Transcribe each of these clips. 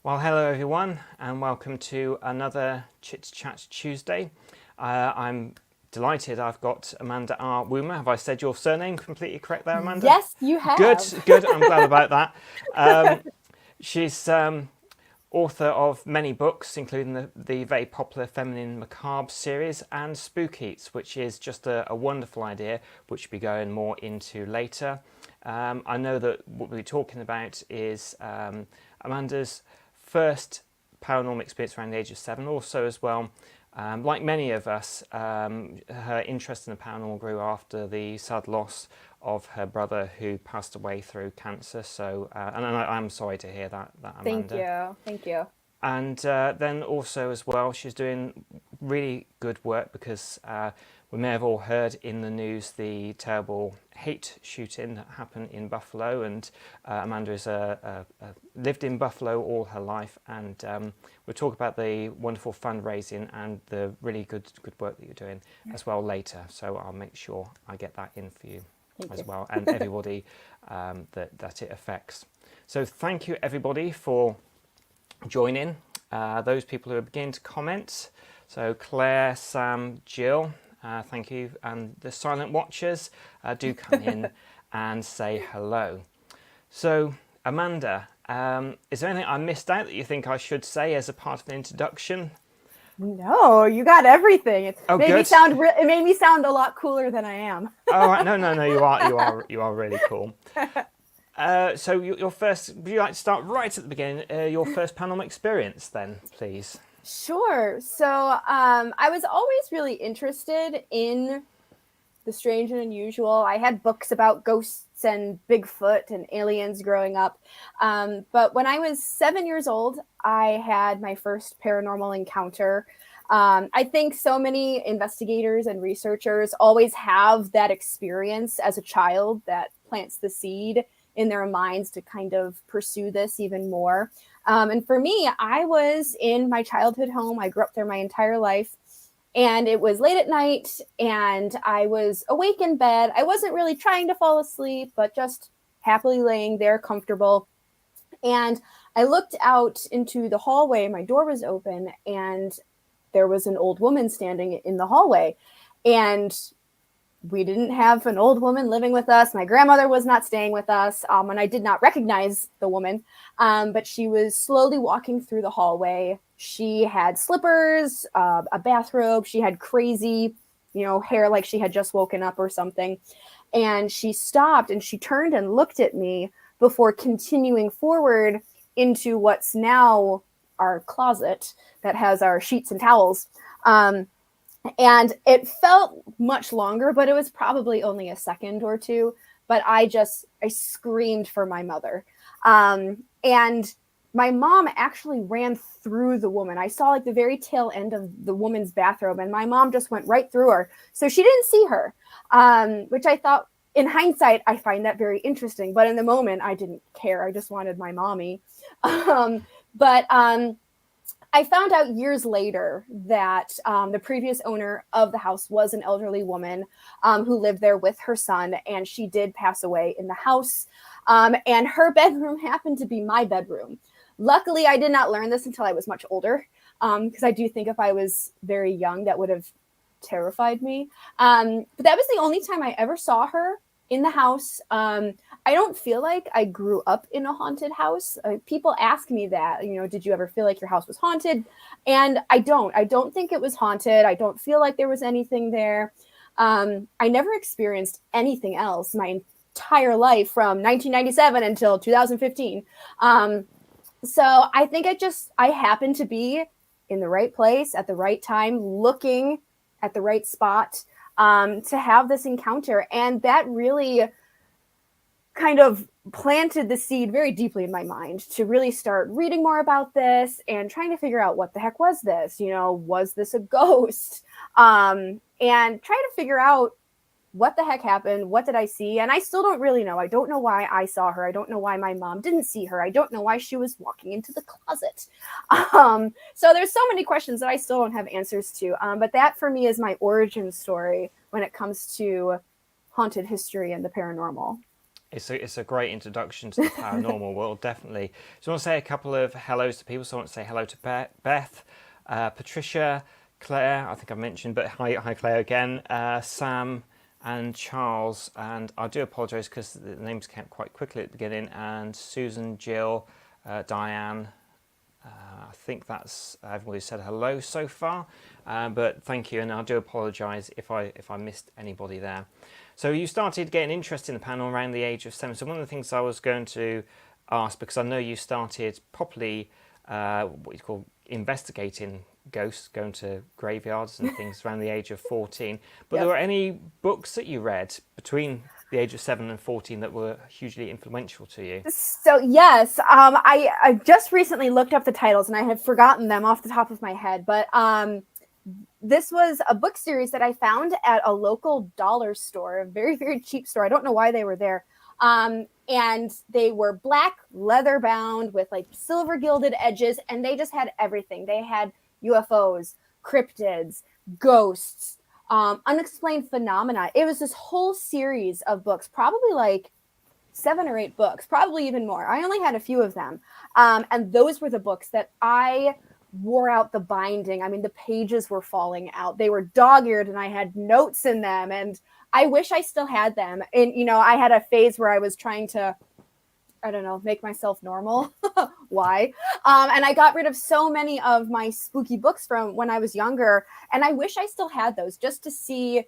Well, hello everyone, and welcome to another Chit-Chat Tuesday. I'm delighted I've got Amanda R. Woomer. Have I said your surname completely correct there, Amanda? Yes, you Good, have. good. I'm glad about that. She's author of many books, including the very popular Feminine Macabre series and Spook-Eats, which is just a wonderful idea, which we'll be going more into later. I know that what we'll be talking about is Amanda's first paranormal experience around the age of 7, also as well. Like many of us, her interest in the paranormal grew after the sad loss of her brother who passed away through cancer. So, and I'm sorry to hear that Thank Amanda. you. Thank you. And then also as well, she's doing really good work because we may have all heard in the news the terrible hate shooting that happened in Buffalo, and Amanda is lived in Buffalo all her life, and we'll talk about the wonderful fundraising and the really good work that you're doing as well later. So I'll make sure I get that in for you Thank as you. well, and everybody that it affects. So thank you everybody for joining. Those people who are beginning to comment. So Claire, Sam, Jill, thank you. And the silent watchers, do come in and say hello. So Amanda, is there anything I missed out that you think I should say as a part of the introduction? No, you got everything. It Oh, made me good. sound a lot cooler than I am. All right, no, you are really cool. So your first, would you like to start right at the beginning? Your first paranormal experience, then, please. Sure. So, I was always really interested in the strange and unusual. I had books about ghosts and Bigfoot and aliens growing up. But when I was 7 years old, I had my first paranormal encounter. I think so many investigators and researchers always have that experience as a child that plants the seed in their minds to kind of pursue this even more. And for me, I was in my childhood home. I grew up there my entire life. And it was late at night, and I was awake in bed. I wasn't really trying to fall asleep, but just happily laying there comfortable. And I looked out into the hallway. My door was open, and there was an old woman standing in the hallway. And we didn't have an old woman living with us. My grandmother was not staying with us, and I did not recognize the woman. But she was slowly walking through the hallway. She had slippers, a bathrobe. She had crazy, hair like she had just woken up or something. And she stopped and she turned and looked at me before continuing forward into what's now our closet that has our sheets and towels. And it felt much longer, but it was probably only a second or two. But I screamed for my mother. And my mom actually ran through the woman. I saw like the very tail end of the woman's bathrobe, and my mom just went right through her. So she didn't see her, which I thought, in hindsight, I find that very interesting. But in the moment, I didn't care. I just wanted my mommy. But I found out years later that the previous owner of the house was an elderly woman who lived there with her son, and she did pass away in the house. And her bedroom happened to be my bedroom. Luckily, I did not learn this until I was much older, because I do think if I was very young, that would have terrified me. But that was the only time I ever saw her in the house. I don't feel like I grew up in a haunted house. People ask me that, did you ever feel like your house was haunted? And I don't think it was haunted. I don't feel like there was anything there. I never experienced anything else my entire life from 1997 until 2015. So I think I happened to be in the right place at the right time, looking at the right spot to have this encounter. And that really kind of planted the seed very deeply in my mind to really start reading more about this and trying to figure out what the heck was this? Was this a ghost? And trying to figure out what the heck happened? What did I see? And I still don't really know. I don't know why I saw her. I don't know why my mom didn't see her. I don't know why she was walking into the closet. So there's so many questions that I still don't have answers to. But that for me is my origin story when it comes to haunted history and the paranormal. It's a great introduction to the paranormal world, definitely. So I want to say a couple of hellos to people. So I want to say hello to Beth, Patricia, Claire, I think I mentioned, but hi Claire again, Sam and Charles. And I do apologise because the names came quite quickly at the beginning. And Susan, Jill, Diane. I think that's everybody said hello so far, but thank you, and I do apologise if I missed anybody there. So you started getting interested in the panel around the age of 7. So one of the things I was going to ask, because I know you started properly what you call investigating ghosts, going to graveyards and things around the age of 14. But Yep. there were any books that you read between the age of 7 and 14 that were hugely influential to you? So yes, I just recently looked up the titles and I had forgotten them off the top of my head, but this was a book series that I found at a local dollar store, a very, very cheap store. I don't know why they were there. And they were black, leather bound with like silver gilded edges, and they just had everything. They had UFOs, cryptids, ghosts, unexplained phenomena. It was this whole series of books, probably like 7 or 8 books, probably even more. I only had a few of them. And those were the books that I wore out the binding. I mean, the pages were falling out. They were dog-eared and I had notes in them. And I wish I still had them. And, you know, I had a phase where I was trying to, I don't know, make myself normal. Why? And I got rid of so many of my spooky books from when I was younger. And I wish I still had those just to see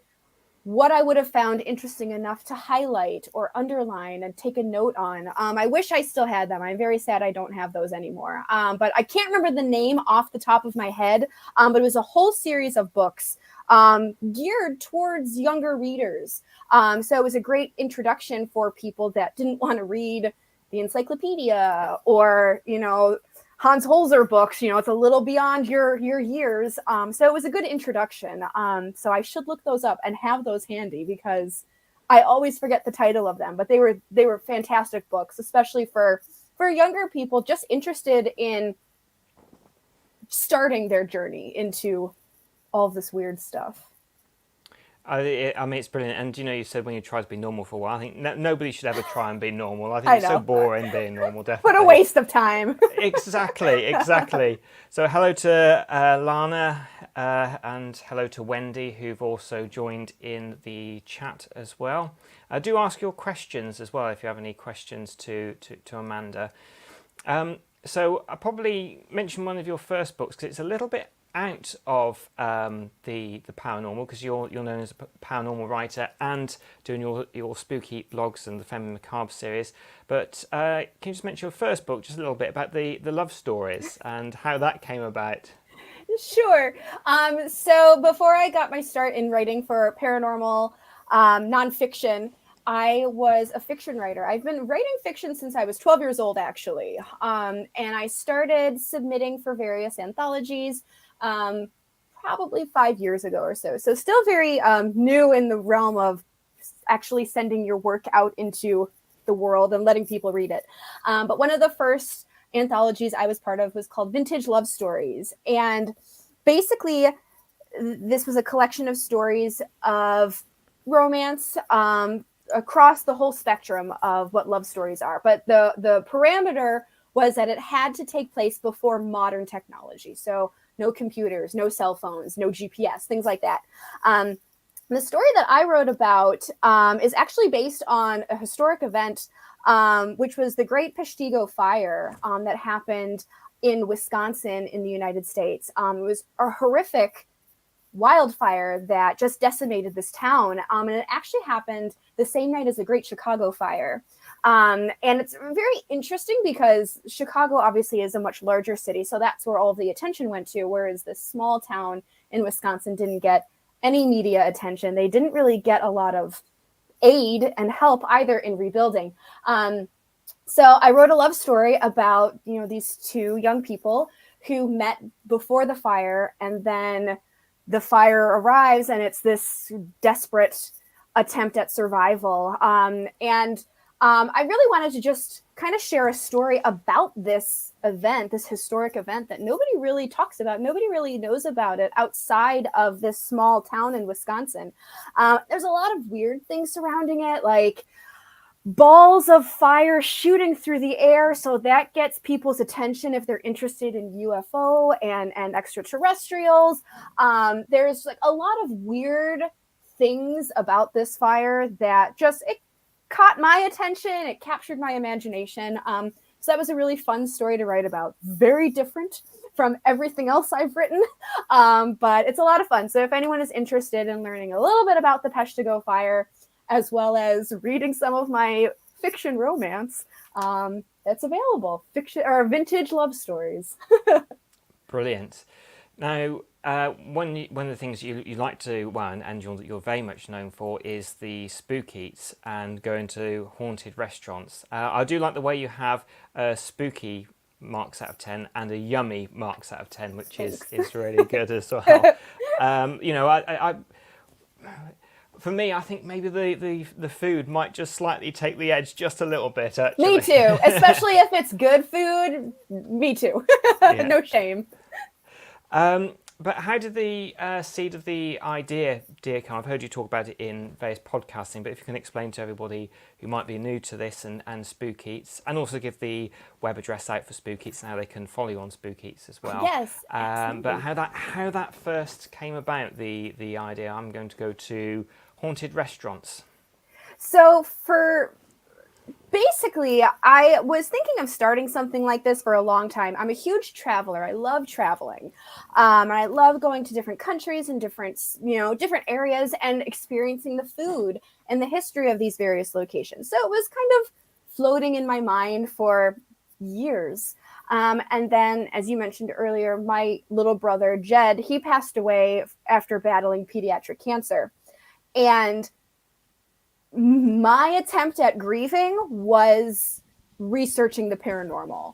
what I would have found interesting enough to highlight or underline and take a note on. I wish I still had them. I'm very sad I don't have those anymore. But I can't remember the name off the top of my head, but it was a whole series of books geared towards younger readers. So it was a great introduction for people that didn't want to read the encyclopedia or, you know, Hans Holzer books. You know, it's a little beyond your years. So it was a good introduction. So I should look those up and have those handy because I always forget the title of them. But they were fantastic books, especially for younger people just interested in starting their journey into all of this weird stuff. I mean, it's brilliant. And, you know, you said when you try to be normal for a while, I think nobody should ever try and be normal. I think it's so boring being normal, definitely. What a waste of time. Exactly. So hello to Lana and hello to Wendy, who've also joined in the chat as well. Do ask your questions as well if you have any questions to Amanda. So I'll probably mention one of your first books because it's a little bit out of the paranormal, because you're known as a paranormal writer and doing your spooky blogs and the Feminine Macabre series. But can you just mention your first book, just a little bit about the love stories and how that came about? Sure. So before I got my start in writing for paranormal nonfiction, I was a fiction writer. I've been writing fiction since I was 12 years old, actually. And I started submitting for various anthologies probably 5 years ago or so. So still very new in the realm of actually sending your work out into the world and letting people read it. But one of the first anthologies I was part of was called Vintage Love Stories. And basically, this was a collection of stories of romance across the whole spectrum of what love stories are. But the parameter was that it had to take place before modern technology. So no computers, no cell phones, no GPS, things like that. The story that I wrote about is actually based on a historic event, which was the Great Peshtigo Fire that happened in Wisconsin in the United States. It was a horrific wildfire that just decimated this town. And it actually happened the same night as the Great Chicago Fire. And it's very interesting because Chicago obviously is a much larger city. So that's where all of the attention went to, whereas this small town in Wisconsin didn't get any media attention. They didn't really get a lot of aid and help either in rebuilding. So I wrote a love story about, you know, these two young people who met before the fire, and then the fire arrives and it's this desperate attempt at survival. And I really wanted to just kind of share a story about this event, this historic event that nobody really talks about. Nobody really knows about it outside of this small town in Wisconsin. There's a lot of weird things surrounding it, like balls of fire shooting through the air. So that gets people's attention if they're interested in UFO and extraterrestrials. There's like a lot of weird things about this fire that just, it caught my attention. It captured my imagination. So that was a really fun story to write about. Very different from everything else I've written, but it's a lot of fun. So if anyone is interested in learning a little bit about the Peshtigo fire, as well as reading some of my fiction romance, that's available. Fiction or vintage love stories. Brilliant. Now, one of the things you like to, well, and you're very much known for, is the Spook-Eats and going to haunted restaurants. I do like the way you have spooky marks out of 10 and a yummy marks out of 10, which is really good as well. I for me, I think maybe the food might just slightly take the edge just a little bit, actually. Me too, especially if it's good food. Me too. Yeah. No shame. But how did the seed of the idea come? I've heard you talk about it in various podcasting, but if you can explain to everybody who might be new to this and Spook-Eats, and also give the web address out for Spook-Eats and how they can follow you on Spook-Eats as well. Yes, but how that first came about, the idea, I'm going to go to haunted restaurants. So basically, I was thinking of starting something like this for a long time. I'm a huge traveler. I love traveling. And I love going to different countries and different areas and experiencing the food and the history of these various locations. So it was kind of floating in my mind for years. And then, as you mentioned earlier, my little brother, Jed, he passed away after battling pediatric cancer. And my attempt at grieving was researching the paranormal.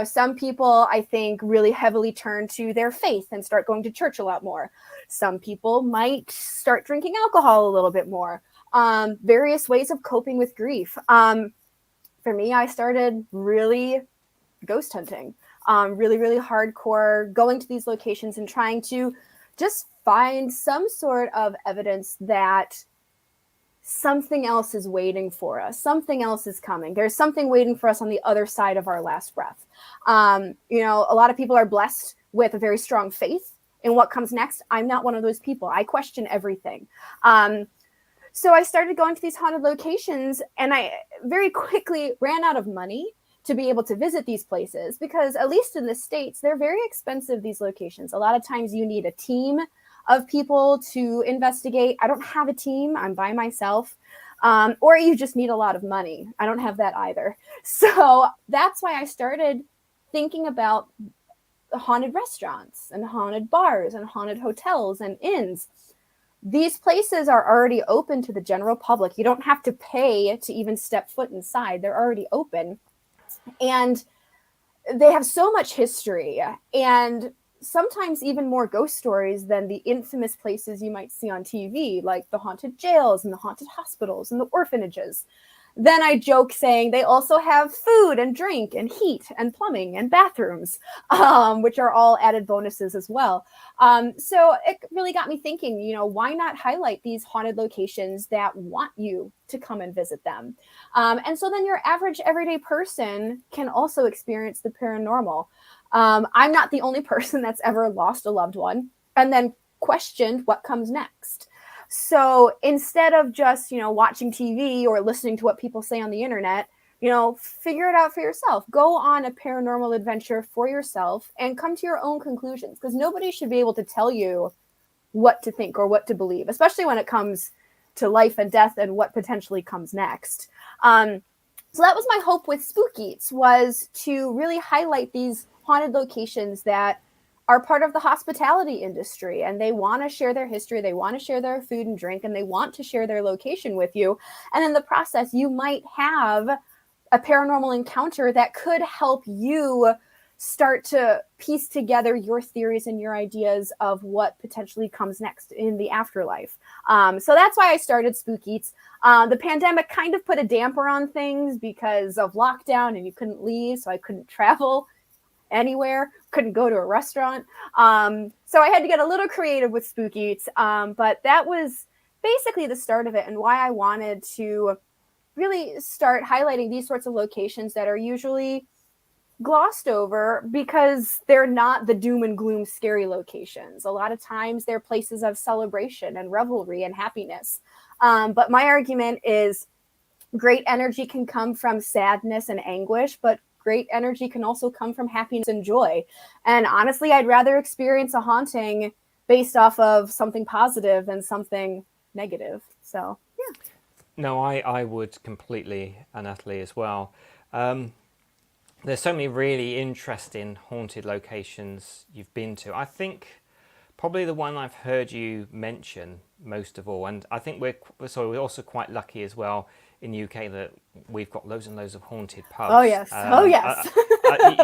Some people, I think, really heavily turn to their faith and start going to church a lot more. Some people might start drinking alcohol a little bit more. Various ways of coping with grief. For me, I started really ghost hunting, really, really hardcore, going to these locations and trying to just find some sort of evidence that something else is waiting for us. Something else is coming. There's something waiting for us on the other side of our last breath. A lot of people are blessed with a very strong faith in what comes next. I'm not one of those people. I question everything. So I started going to these haunted locations, and I very quickly ran out of money to be able to visit these places because, at least in the States, they're very expensive, these locations. A lot of times you need a team of people to investigate. I don't have a team. I'm by myself. Or you just need a lot of money. I don't have that either. So that's why I started thinking about haunted restaurants and haunted bars and haunted hotels and inns. These places are already open to the general public. You don't have to pay to even step foot inside. They're already open. And they have so much history and sometimes even more ghost stories than the infamous places you might see on TV, like the haunted jails and the haunted hospitals and the orphanages. Then I joke saying they also have food and drink and heat and plumbing and bathrooms, which are all added bonuses as well. So it really got me thinking, why not highlight these haunted locations that want you to come and visit them? And so then your average everyday person can also experience the paranormal. I'm not the only person that's ever lost a loved one and then questioned what comes next. So instead of just, watching TV or listening to what people say on the internet, figure it out for yourself. Go on a paranormal adventure for yourself and come to your own conclusions, because nobody should be able to tell you what to think or what to believe, especially when it comes to life and death and what potentially comes next. So that was my hope with Spook-Eats, was to really highlight these haunted locations that are part of the hospitality industry, and they want to share their history, they want to share their food and drink, and they want to share their location with you. And in the process, you might have a paranormal encounter that could help you start to piece together your theories and your ideas of what potentially comes next in the afterlife. So that's why I started Spook-Eats. The pandemic kind of put a damper on things because of lockdown and you couldn't leave, so I couldn't travel anywhere, couldn't go to a restaurant. So I had to get a little creative with Spook-Eats. But that was basically the start of it and why I wanted to really start highlighting these sorts of locations that are usually glossed over because they're not the doom and gloom scary locations. A lot of times they're places of celebration and revelry and happiness. But my argument is great energy can come from sadness and anguish, but great energy can also come from happiness and joy. And honestly, I'd rather experience a haunting based off of something positive than something negative. So, yeah. No, I would completely and utterly as well. There's so many really interesting haunted locations you've been to. I think probably the one I've heard you mention most of all, and I think we're also quite lucky as well in the UK that we've got loads and loads of haunted pubs. Oh yes, oh yes.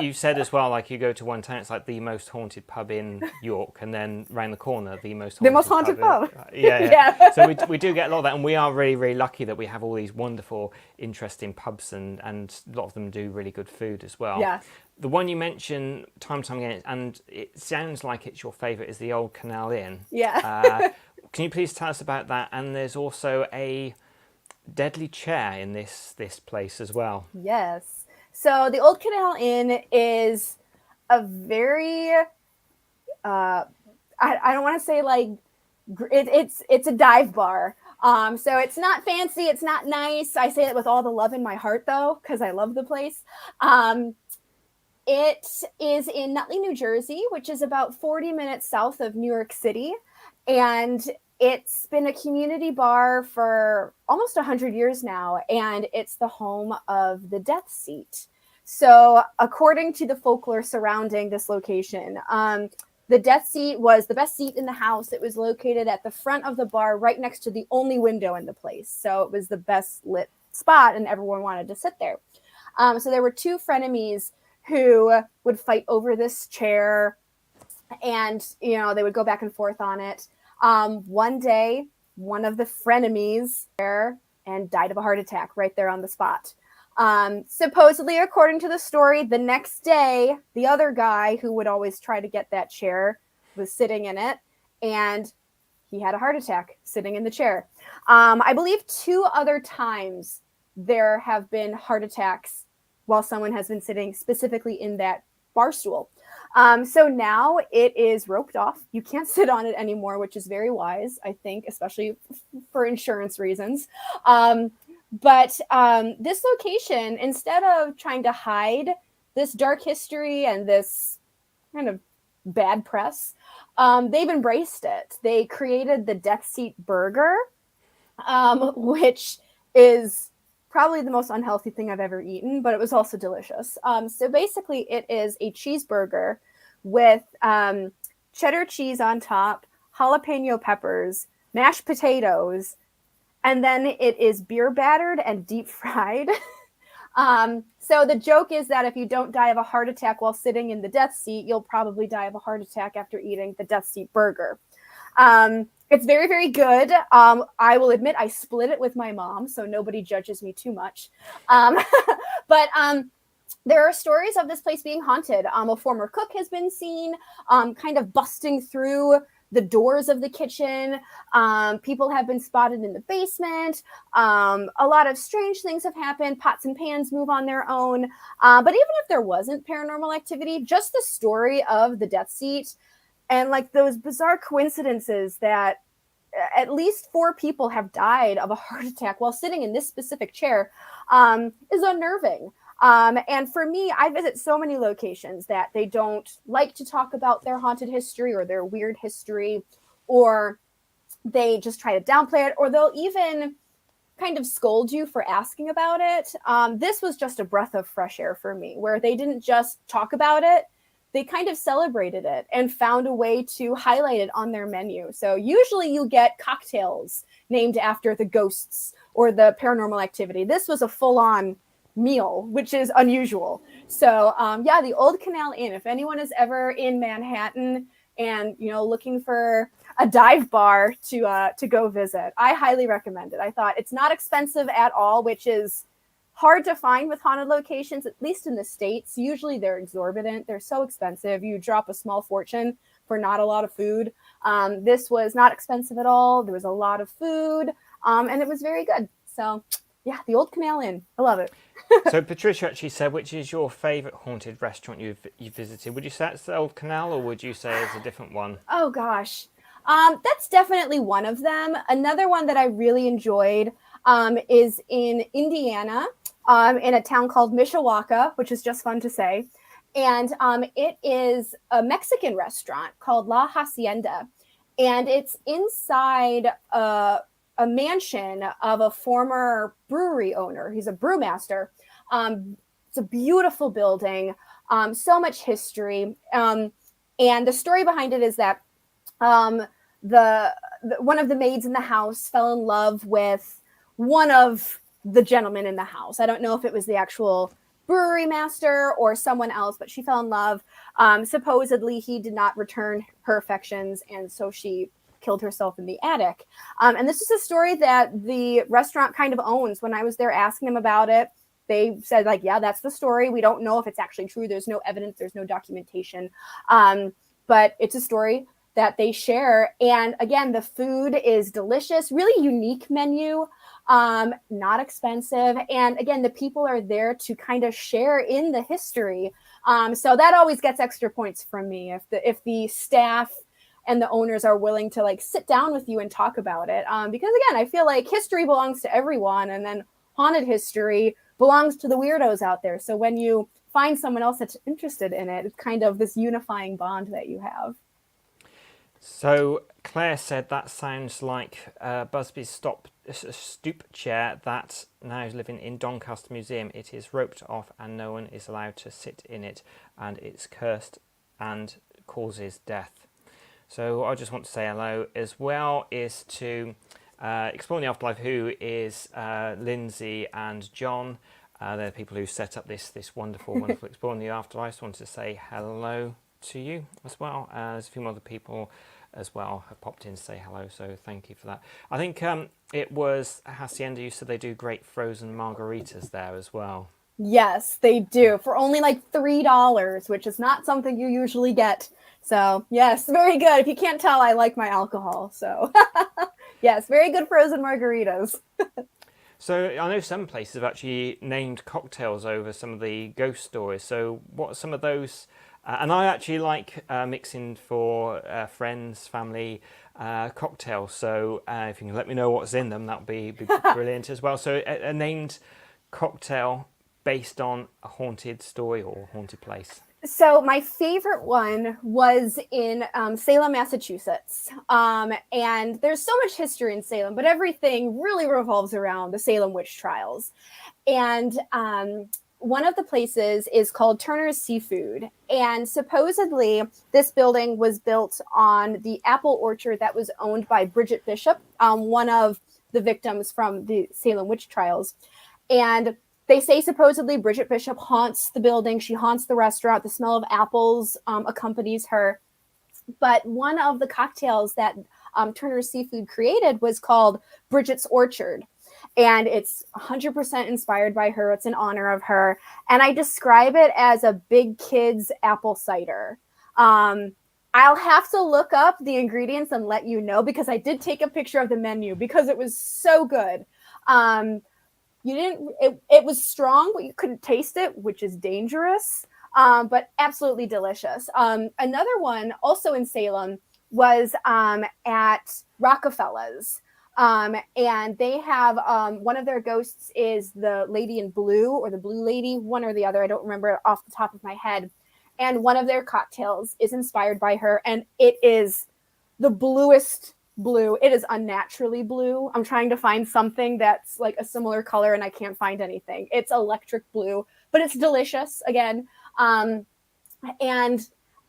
You said as well, like you go to one town, it's like the most haunted pub in York, and then round the corner, the most haunted pub. Yeah. So we do get a lot of that, and we are really, really lucky that we have all these wonderful, interesting pubs, and a lot of them do really good food as well. Yeah. The one you mention time and time again, and it sounds like it's your favourite, is the Old Canal Inn. Yeah. Can you please tell us about that? And there's also a deadly chair in this place as well. Yes. So the Old Canal Inn is a very, I don't want to say like, it's a dive bar. So it's not fancy, it's not nice. I say it with all the love in my heart though, because I love the place. It is in Nutley, New Jersey, which is about 40 minutes south of New York City. And it's been a community bar for almost 100 years now, and it's the home of the Death Seat. So according to the folklore surrounding this location, the Death Seat was the best seat in the house. It was located at the front of the bar, right next to the only window in the place. So it was the best lit spot, and everyone wanted to sit there. So there were two frenemies who would fight over this chair, and they would go back and forth on it. One day, one of the frenemies there and died of a heart attack right there on the spot. Supposedly, according to the story, the next day, the other guy who would always try to get that chair was sitting in it, and he had a heart attack sitting in the chair. I believe 2 other times there have been heart attacks while someone has been sitting specifically in that bar stool. So now it is roped off. You can't sit on it anymore, which is very wise, I think, especially for insurance reasons. But this location, instead of trying to hide this dark history and this kind of bad press, they've embraced it. They created the Death Seat Burger, which is probably the most unhealthy thing I've ever eaten, but it was also delicious. So basically it is a cheeseburger with cheddar cheese on top, jalapeno peppers, mashed potatoes, and then it is beer battered and deep fried. So the joke is that if you don't die of a heart attack while sitting in the Death Seat, you'll probably die of a heart attack after eating the Death Seat Burger. It's very, very good. I will admit I split it with my mom, so nobody judges me too much. But there are stories of this place being haunted. A former cook has been seen kind of busting through the doors of the kitchen. People have been spotted in the basement. A lot of strange things have happened. Pots and pans move on their own. But even if there wasn't paranormal activity, just the story of the Death Seat and like those bizarre coincidences that at least 4 people have died of a heart attack while sitting in this specific chair is unnerving. And for me, I visit so many locations that they don't like to talk about their haunted history or their weird history, or they just try to downplay it, or they'll even kind of scold you for asking about it. This was just a breath of fresh air for me, where they didn't just talk about it. They kind of celebrated it and found a way to highlight it on their menu. So usually you get cocktails named after the ghosts or the paranormal activity. This was a full-on meal, which is unusual. So yeah, the Old Canal Inn, if anyone is ever in Manhattan and looking for a dive bar to go visit, I highly recommend it. I thought it's not expensive at all, which is hard to find with haunted locations, at least in the States. Usually they're exorbitant. They're so expensive. You drop a small fortune for not a lot of food. This was not expensive at all. There was a lot of food, and it was very good. So Yeah, the old Canal Inn. I love it. So Patricia actually said, which is your favourite haunted restaurant you've visited? Would you say it's the Old Canal, or would you say it's a different one? Oh gosh. That's definitely one of them. Another one that I really enjoyed is in Indiana, in a town called Mishawaka, which is just fun to say. And it is a Mexican restaurant called La Hacienda. And it's inside a mansion of a former brewery owner. He's a brewmaster. It's a beautiful building, so much history. And the story behind it is that the one of the maids in the house fell in love with one of the gentlemen in the house. I don't know if it was the actual brewery master or someone else, but she fell in love. Supposedly, he did not return her affections, and so she killed herself in the attic. And this is a story that the restaurant kind of owns. When I was there asking them about it, they said, like, yeah, that's the story. We don't know if it's actually true. There's no evidence. There's no documentation. But it's a story that they share. And again, the food is delicious, really unique menu, not expensive. And again, the people are there to kind of share in the history. So that always gets extra points from me if the staff and the owners are willing to like sit down with you and talk about it. Because again, I feel like history belongs to everyone, and then haunted history belongs to the weirdos out there. So when you find someone else that's interested in it, it's kind of this unifying bond that you have. So Claire said that sounds like Busby's stoop chair that now is living in Doncaster Museum. It is roped off and no one is allowed to sit in it, and it's cursed and causes death. So I just want to say hello, as well is to Exploring the Afterlife, who is Lindsay and John. They're the people who set up this wonderful Exploring the Afterlife. So I wanted to say hello to you as well. There's a few other people as well have popped in to say hello, so thank you for that. I think it was Hacienda, you said they do great frozen margaritas there as well. Yes, they do, for only like $3, which is not something you usually get. So yes, very good. If you can't tell, I like my alcohol. So yes, very good frozen margaritas. So I know some places have actually named cocktails over some of the ghost stories. So what are some of those? And I actually like mixing for friends, family cocktails. So if you can let me know what's in them, that would be brilliant as well. So a named cocktail based on a haunted story or haunted place. So my favorite one was in Salem, Massachusetts. And there's so much history in Salem, but everything really revolves around the Salem witch trials. And one of the places is called Turner's Seafood. And supposedly this building was built on the apple orchard that was owned by Bridget Bishop, one of the victims from the Salem witch trials. And they say supposedly Bridget Bishop haunts the building. She haunts the restaurant. The smell of apples accompanies her. But one of the cocktails that Turner's Seafood created was called Bridget's Orchard. And it's 100% inspired by her. It's in honor of her. And I describe it as a big kid's apple cider. I'll have to look up the ingredients and let you know, because I did take a picture of the menu because it was so good. It was strong, but you couldn't taste it, which is dangerous, but absolutely delicious. Another one also in Salem was at Rockefeller's. And they have one of their ghosts is the lady in blue, or the blue lady, one or the other. I don't remember off the top of my head. And one of their cocktails is inspired by her, and it is the bluest blue. It is unnaturally blue. I'm trying to find something that's like a similar color, and I can't find anything. It's electric blue, but it's delicious again. Yeah,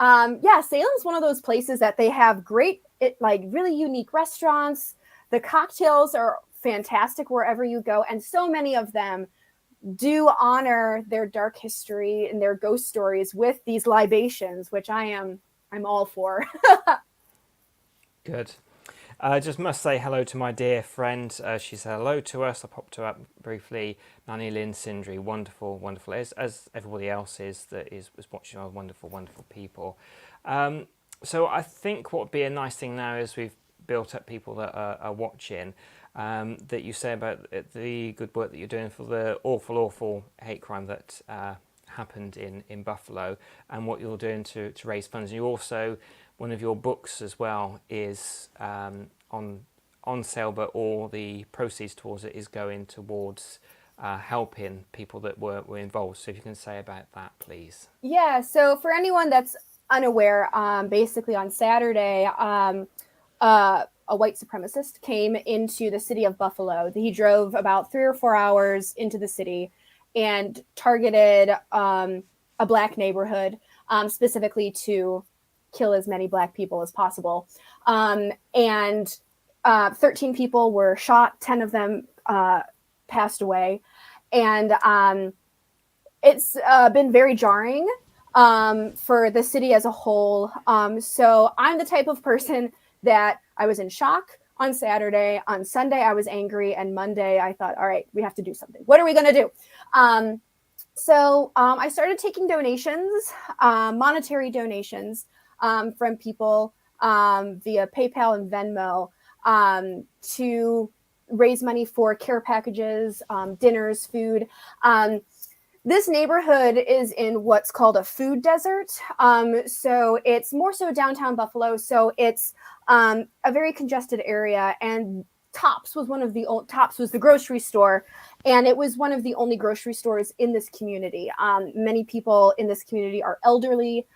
Salem's one of those places that they have great, like really unique restaurants. The cocktails are fantastic wherever you go, and so many of them do honor their dark history and their ghost stories with these libations, which I'm all for. Good. I just must say hello to my dear friend. She said hello to us. I popped her up briefly. Nanny Lynn Sindri, wonderful, wonderful, as everybody else is that is watching our wonderful, wonderful people. So I think what would be a nice thing now is we've built up people that are watching, that you say about the good work that you're doing for the awful hate crime that happened in Buffalo, and what you're doing to raise funds. And you also, one of your books as well is on sale, but all the proceeds towards it is going towards helping people that were involved. So if you can say about that, please. Yeah, so for anyone that's unaware, basically on Saturday, a white supremacist came into the city of Buffalo. He drove about 3 or 4 hours into the city and targeted a Black neighborhood, specifically to kill as many Black people as possible. And 13 people were shot, 10 of them passed away. And it's been very jarring for the city as a whole. So I'm the type of person that I was in shock on Saturday. On Sunday, I was angry. And Monday, I thought, all right, we have to do something. What are we going to do? So I started taking donations, monetary donations from people via PayPal and Venmo to raise money for care packages, dinners, food. This neighborhood is in what's called a food desert. So it's more so downtown Buffalo. So it's a very congested area. And Tops was the grocery store. And it was one of the only grocery stores in this community. Many people in this community are elderly.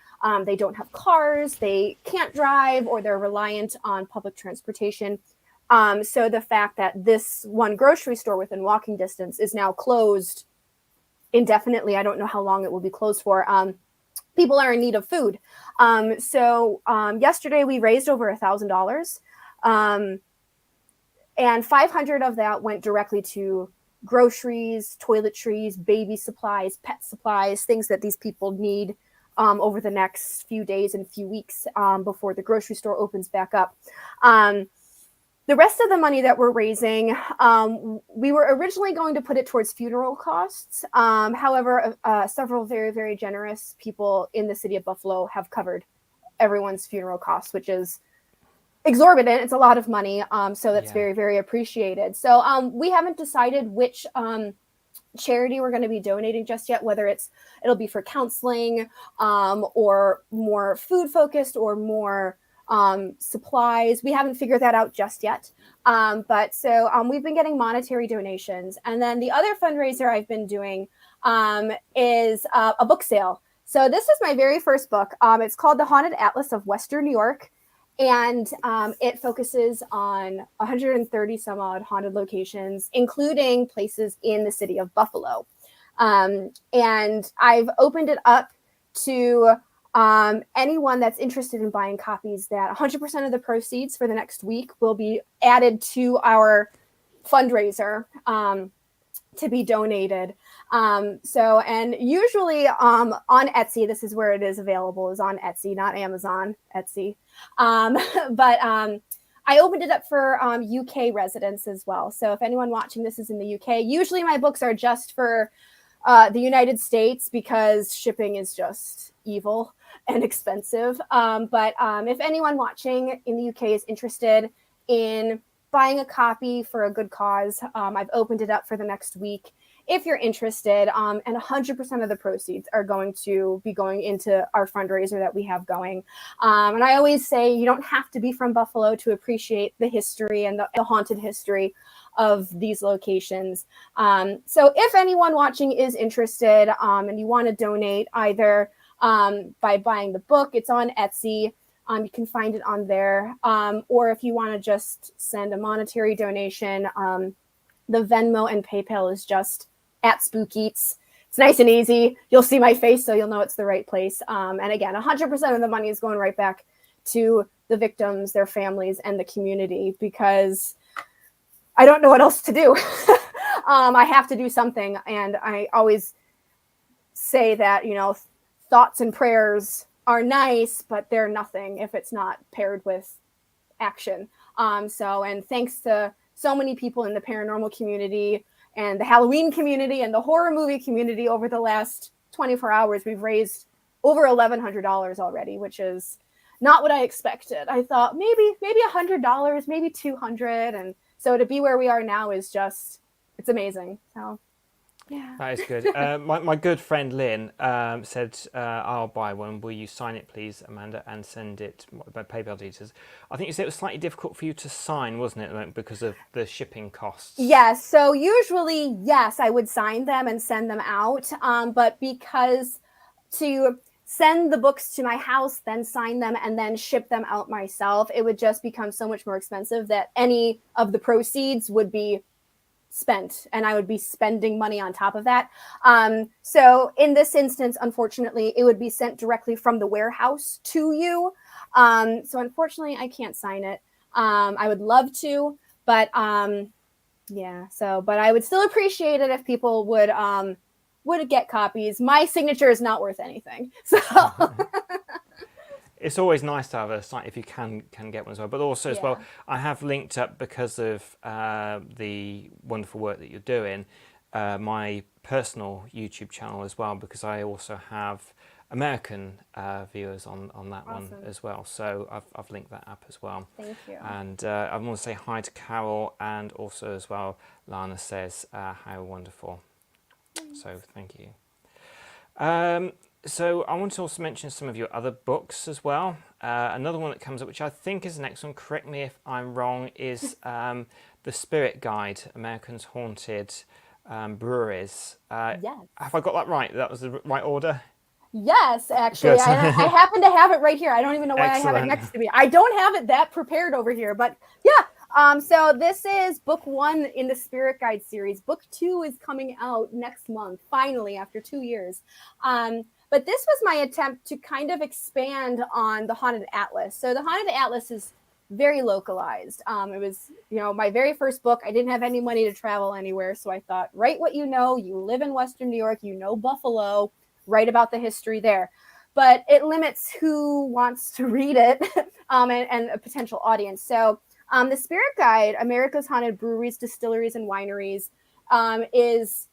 They don't have cars. They can't drive, or they're reliant on public transportation. So the fact that this one grocery store within walking distance is now closed indefinitely, I don't know how long it will be closed for. People are in need of food. So yesterday we raised over $1,000, and 500 of that went directly to groceries, toiletries, baby supplies, pet supplies, things that these people need over the next few days and few weeks before the grocery store opens back up. The rest of the money that we're raising, we were originally going to put it towards funeral costs. However, several very, very generous people in the city of Buffalo have covered everyone's funeral costs, which is exorbitant. It's a lot of money. So that's very, very appreciated. So we haven't decided which charity we're going to be donating just yet, whether it'll be for counseling or more food focused or more supplies. We haven't figured that out just yet. But we've been getting monetary donations. And then the other fundraiser I've been doing is a book sale. So this is my very first book. It's called The Haunted Atlas of Western New York. And it focuses on 130 some odd haunted locations, including places in the city of Buffalo. And I've opened it up to anyone that's interested in buying copies. That 100% of the proceeds for the next week will be added to our fundraiser to be donated. And usually on Etsy, this is where it is available, is on Etsy, not Amazon, Etsy. But I opened it up for UK residents as well. So if anyone watching this is in the UK, usually my books are just for the United States because shipping is just evil and expensive. But if anyone watching in the UK is interested in buying a copy for a good cause, I've opened it up for the next week. If you're interested, and 100% of the proceeds are going to be going into our fundraiser that we have going. And I always say you don't have to be from Buffalo to appreciate the history and the haunted history of these locations. So if anyone watching is interested and you want to donate either by buying the book, it's on Etsy. You can find it on there. Or if you want to just send a monetary donation, the Venmo and PayPal is just at Spook-Eats. It's nice and easy. You'll see my face, so you'll know it's the right place. And again, 100% of the money is going right back to the victims, their families, and the community, because I don't know what else to do. I have to do something. And I always say that, thoughts and prayers are nice, but they're nothing if it's not paired with action. And thanks to so many people in the paranormal community and the Halloween community and the horror movie community over the last 24 hours, we've raised over $1,100 already, which is not what I expected. I thought maybe $100, maybe $200, and so to be where we are now is just, it's amazing. So yeah, That is good. My good friend Lynn said, I'll buy one. Will you sign it, please, Amanda, and send it by PayPal details? I think you said it was slightly difficult for you to sign, wasn't it, because of the shipping costs? Yes. So usually, yes, I would sign them and send them out. But because to send the books to my house, then sign them, and then ship them out myself, it would just become so much more expensive that any of the proceeds would be spent, and I would be spending money on top of that. So in this instance, unfortunately, it would be sent directly from the warehouse to you. So unfortunately, I can't sign it. I would love to, but yeah. So, but I would still appreciate it if people would get copies. My signature is not worth anything, so. It's always nice to have a site if you can get one as well. But also as well, I have linked up, because of the wonderful work that you're doing, my personal YouTube channel as well, because I also have American viewers on that one as well. So I've linked that up as well. Thank you. And I want to say hi to Carol, and also as well, Lana says how wonderful. So thank you. So I want to also mention some of your other books as well. Another one that comes up, which I think is the next one, correct me if I'm wrong, is The Spirit Guide, Americans Haunted Breweries. Yes. Have I got that right? That was the right order? Yes, actually. I happen to have it right here. I don't even know why Excellent. I have it next to me. I don't have it that prepared over here, but yeah. So this is book 1 in the Spirit Guide series. Book 2 is coming out next month, finally, after 2 years. But this was my attempt to kind of expand on the Haunted Atlas. So the Haunted Atlas is very localized. It was, my very first book. I didn't have any money to travel anywhere. So I thought, write what you know. You live in Western New York, Buffalo, write about the history there. But it limits who wants to read it and a potential audience. So the Spirit Guide, America's Haunted Breweries, Distilleries, and Wineries, is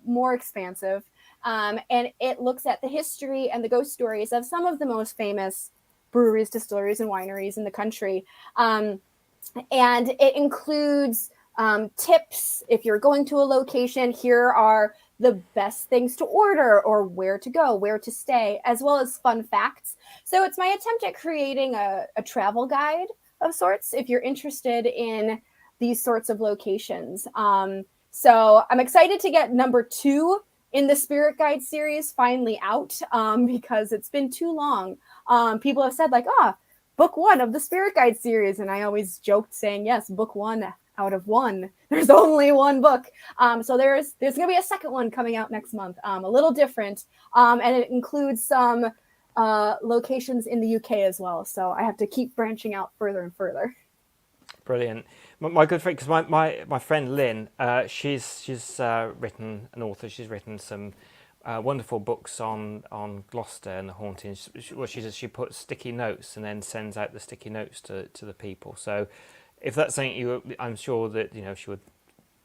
more expansive. And it looks at the history and the ghost stories of some of the most famous breweries, distilleries, and wineries in the country. And it includes tips. If you're going to a location, here are the best things to order, or where to go, where to stay, as well as fun facts. So it's my attempt at creating a travel guide of sorts, if you're interested in these sorts of locations. So I'm excited to get number 2 in the Spirit Guide series finally out, because it's been too long. People have said book 1 of the Spirit Guide series. And I always joked saying, yes, book 1 out of 1. There's only 1 book. So there's going to be a second one coming out next month, a little different. And it includes some locations in the UK as well. So I have to keep branching out further and further. Brilliant. My good friend, because my friend Lynn, she's written an author. She's written some wonderful books on Gloucester and the hauntings. What she does, she puts sticky notes and then sends out the sticky notes to the people. So if that's something I'm sure that she would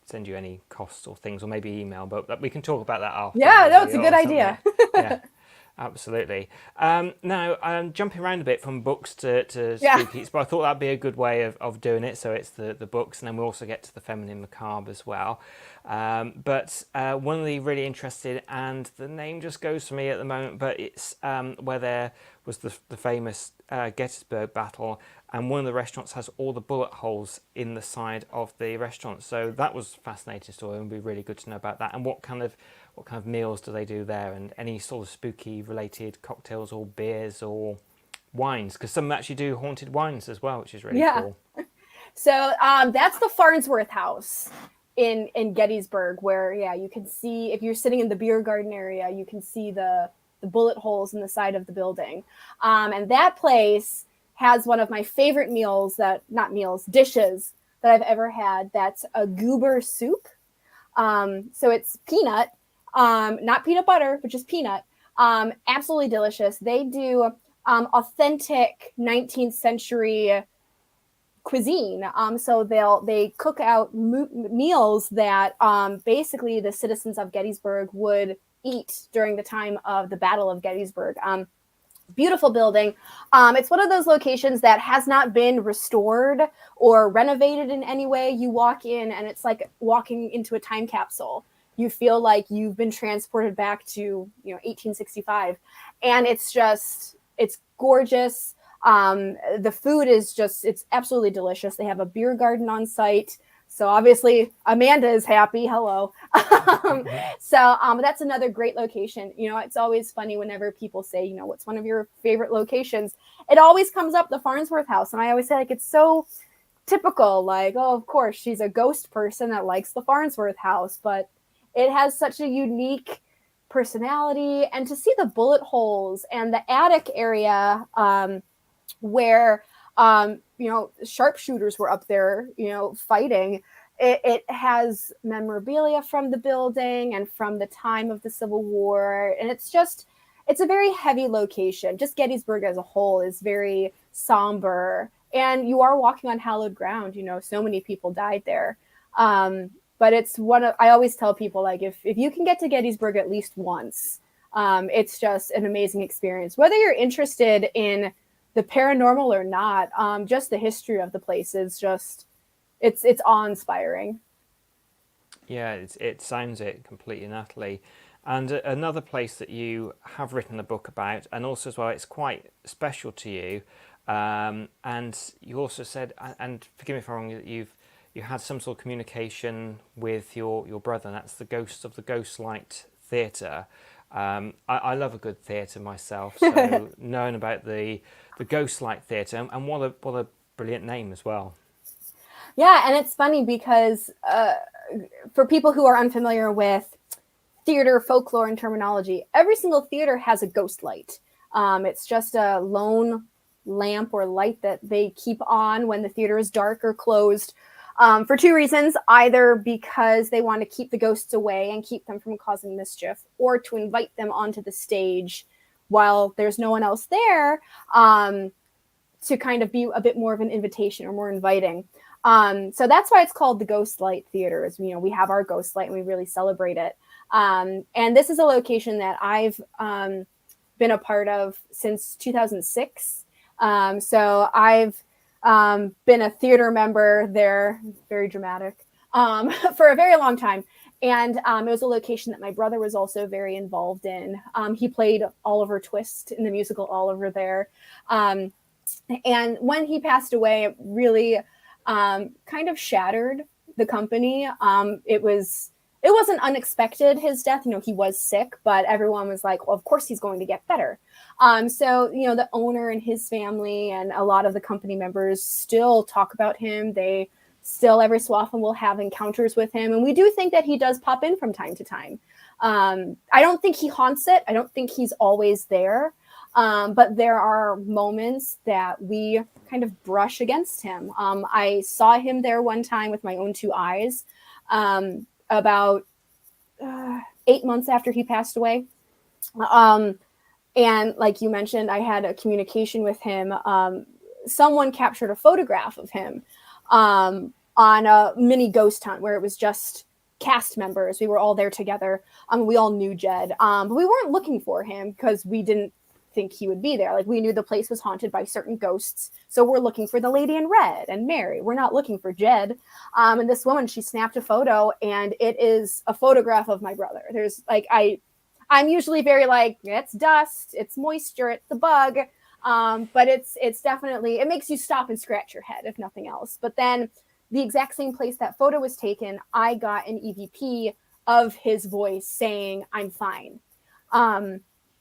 send you any costs or things, or maybe email. But we can talk about that after. Yeah, no, it's a good idea. Yeah. Absolutely. Now, I'm jumping around a bit from books to Spook-Eats, but I thought that'd be a good way of doing it. So it's the books, and then we'll also get to the Feminine Macabre as well. But one of the really interested, and the name just goes for me at the moment, but it's where there was the famous Gettysburg battle, and one of the restaurants has all the bullet holes in the side of the restaurant. So that was a fascinating story, and it'd be really good to know about that, and what kind of meals do they do there, and any sort of spooky related cocktails or beers or wines, because some actually do haunted wines as well, which is really cool. So that's the Farnsworth House in Gettysburg, where you can see, if you're sitting in the beer garden area, you can see the bullet holes in the side of the building. And that place has one of my favorite dishes that I've ever had. That's a goober soup. So it's peanut, not peanut butter, but just peanut. Absolutely delicious. They do authentic 19th century cuisine. So they cook out meals that basically the citizens of Gettysburg would eat during the time of the Battle of Gettysburg. Beautiful building. It's one of those locations that has not been restored or renovated in any way. You walk in and it's like walking into a time capsule. You feel like you've been transported back to 1865, and it's gorgeous. The food is it's absolutely delicious. They have a beer garden on site. So obviously Amanda is happy. Hello. So that's another great location. It's always funny whenever people say, what's one of your favorite locations? It always comes up the Farnsworth House. And I always say, like, it's so typical. Like, oh, of course, she's a ghost person that likes the Farnsworth House. But it has such a unique personality. And to see the bullet holes and the attic area where sharpshooters were up there, fighting. It has memorabilia from the building and from the time of the Civil War. And it's a very heavy location. Just Gettysburg as a whole is very somber. And you are walking on hallowed ground. So many people died there. But it's I always tell people, like, if you can get to Gettysburg at least once, it's just an amazing experience. Whether you're interested in the paranormal or not, just the history of the place is it's awe-inspiring. Yeah, it sounds it completely and utterly. And another place that you have written a book about, and also as well, it's quite special to you. And you also said, and forgive me if I'm wrong, that you had some sort of communication with your brother, and that's the ghosts of the Ghostlight Theatre. I love a good theatre myself, so knowing about the Ghostlight Theatre, and what a brilliant name as well. Yeah, and it's funny because for people who are unfamiliar with theater folklore and terminology, every single theater has a ghost light. It's just a lone lamp or light that they keep on when the theater is dark or closed, for two reasons: either because they want to keep the ghosts away and keep them from causing mischief, or to invite them onto the stage while there's no one else there, to kind of be a bit more of an invitation or more inviting. So that's why it's called the Ghostlight Theater. Is, we have our ghost light and we really celebrate it. And this is a location that I've been a part of since 2006. So I've been a theater member there, very dramatic, for a very long time. And it was a location that my brother was also very involved in. He played Oliver Twist in the musical Oliver there. And when he passed away, it really kind of shattered the company. It wasn't unexpected, his death. He was sick, but everyone was like, well, of course he's going to get better. So the owner and his family and a lot of the company members still talk about him. They still every so often will have encounters with him. And we do think that he does pop in from time to time. I don't think he haunts it. I don't think he's always there. But there are moments that we kind of brush against him. I saw him there one time with my own two eyes, about 8 months after he passed away. And like you mentioned, I had a communication with him. Someone captured a photograph of him on a mini ghost hunt where it was just cast members. We were all there together. We all knew Jed, but we weren't looking for him because we didn't think he would be there. Like, we knew the place was haunted by certain ghosts, so we're looking for the lady in red and Mary. We're not looking for Jed. And this woman, she snapped a photo, and it is a photograph of my brother. There's like, I'm usually very like, it's dust, it's moisture, it's the bug, but it's definitely, it makes you stop and scratch your head if nothing else. But then the exact same place that photo was taken, I got an EVP of his voice saying, "I'm fine."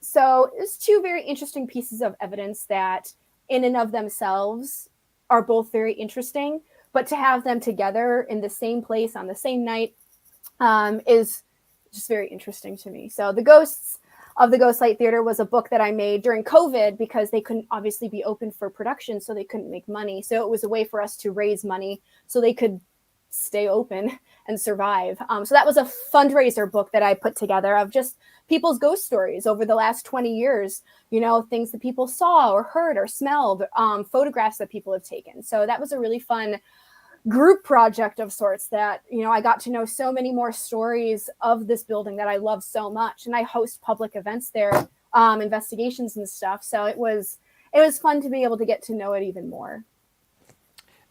So it's two very interesting pieces of evidence that in and of themselves are both very interesting, but to have them together in the same place on the same night is just very interesting to me. So The Ghosts of the Ghostlight Theater was a book that I made during COVID because they couldn't obviously be open for production, so they couldn't make money. So it was a way for us to raise money so they could stay open and survive. So that was a fundraiser book that I put together of just people's ghost stories over the last 20 years, things that people saw or heard or smelled, photographs that people have taken. So that was a really fun group project of sorts that, I got to know so many more stories of this building that I love so much. And I host public events there investigations and stuff. So it was fun to be able to get to know it even more.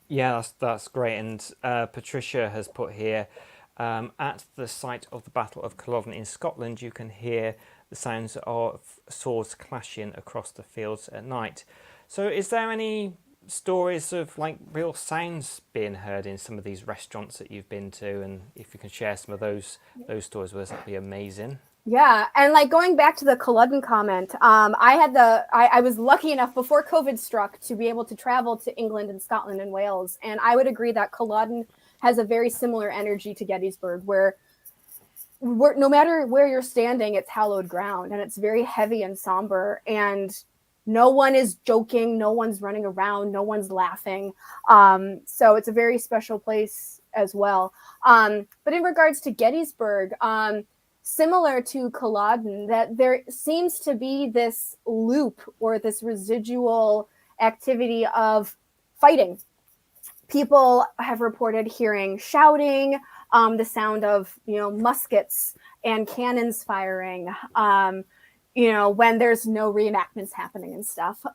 Yeah, that's great. And Patricia has put here, at the site of the Battle of Culloden in Scotland, you can hear the sounds of swords clashing across the fields at night. So is there any stories of like real sounds being heard in some of these restaurants that you've been to? And if you can share some of those stories with us, that'd be amazing. Yeah, and like going back to the Culloden comment, I was lucky enough before COVID struck to be able to travel to England and Scotland and Wales, and I would agree that Culloden has a very similar energy to Gettysburg, where no matter where you're standing, it's hallowed ground, and it's very heavy and somber, and no one is joking, no one's running around, no one's laughing. So it's a very special place as well. But in regards to Gettysburg, similar to Culloden, that there seems to be this loop or this residual activity of fighting. People have reported hearing shouting, the sound of muskets and cannons firing, when there's no reenactments happening and stuff.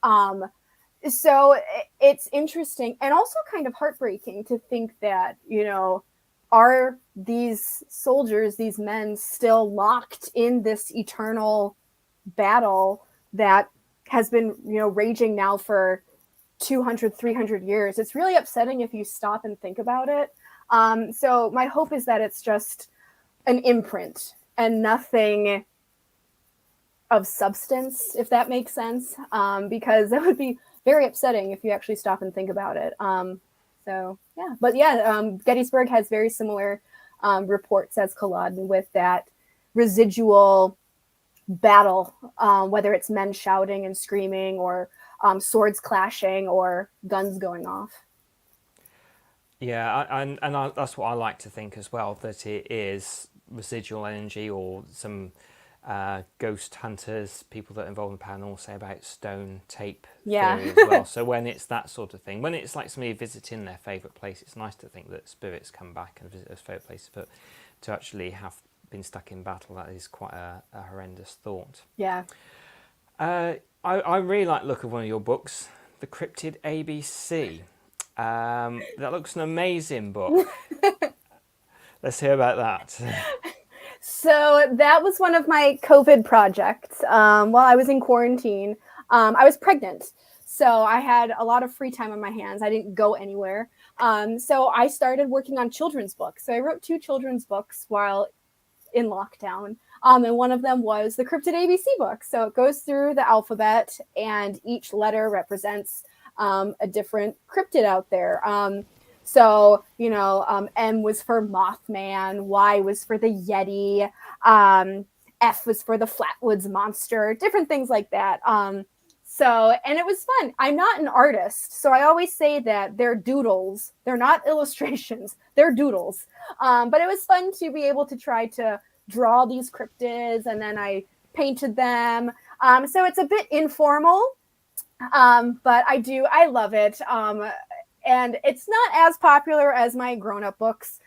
So it's interesting and also kind of heartbreaking to think that are these soldiers, these men, still locked in this eternal battle that has been, raging now for 200, 300 years? It's really upsetting if you stop and think about it. So my hope is that it's just an imprint and nothing of substance, if that makes sense, because that would be very upsetting if you actually stop and think about it. So yeah, but yeah, Gettysburg has very similar reports as Culloden with that residual battle, whether it's men shouting and screaming or swords clashing or guns going off. Yeah, that's what I like to think as well, that it is residual energy, or some ghost hunters, people that are involved in paranormal, say about stone tape theory as well. So when it's that sort of thing, when it's like somebody visiting their favourite place, it's nice to think that spirits come back and visit those favourite places, but to actually have been stuck in battle, that is quite a horrendous thought. Yeah. I really like the look of one of your books, The Cryptid ABC. That looks an amazing book. Let's hear about that. So that was one of my COVID projects. While I was in quarantine, I was pregnant. So I had a lot of free time on my hands. I didn't go anywhere. So I started working on children's books. So I wrote 2 children's books while in lockdown. And one of them was the Cryptid ABC book. So it goes through the alphabet, and each letter represents a different cryptid out there. So, M was for Mothman, Y was for the Yeti, F was for the Flatwoods Monster, different things like that. And it was fun. I'm not an artist, so I always say that they're doodles. They're not illustrations, they're doodles. But it was fun to be able to try to draw these cryptids, and then I painted them. So it's a bit informal, but I love it. And it's not as popular as my grown-up books,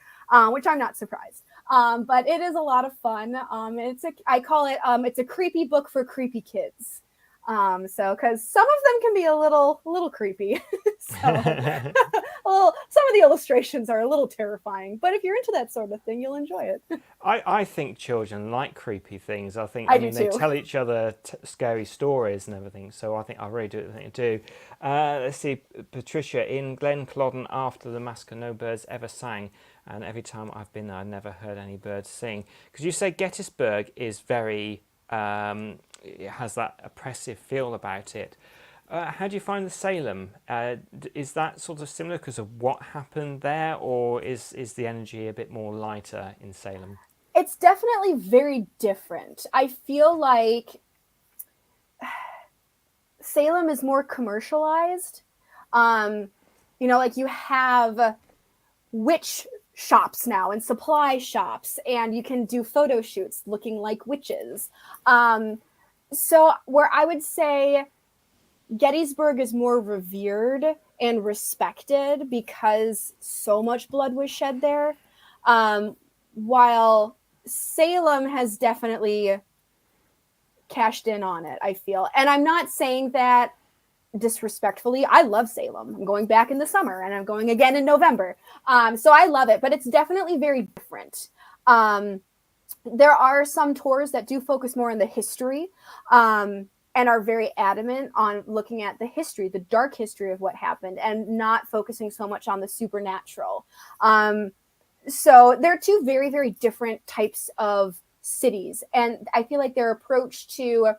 which I'm not surprised. But it is a lot of fun. I call it, it's a creepy book for creepy kids. So, because some of them can be a little creepy. So, some of the illustrations are a little terrifying, but if you're into that sort of thing, you'll enjoy it. I think children like creepy things. I mean, they tell each other scary stories and everything. So I really do. Let's see, Patricia, in Glen Culloden, after the massacre, no birds ever sang, and every time I've been there, I never heard any birds sing. Because you say Gettysburg is very, it has that oppressive feel about it. How do you find the Salem? Is that sort of similar because of what happened there, or is the energy a bit more lighter in Salem? It's definitely very different. I feel like Salem is more commercialized. Like you have witch shops now and supply shops, and you can do photo shoots looking like witches. So where I would say Gettysburg is more revered and respected because so much blood was shed there, while Salem has definitely cashed in on it, I feel. And I'm not saying that disrespectfully. I love Salem. I'm going back in the summer and I'm going again in November. So I love it, but it's definitely very different. There are some tours that do focus more on the history and are very adamant on looking at the history, the dark history of what happened, and not focusing so much on the supernatural. So they're two very, very different types of cities. And I feel like their approach to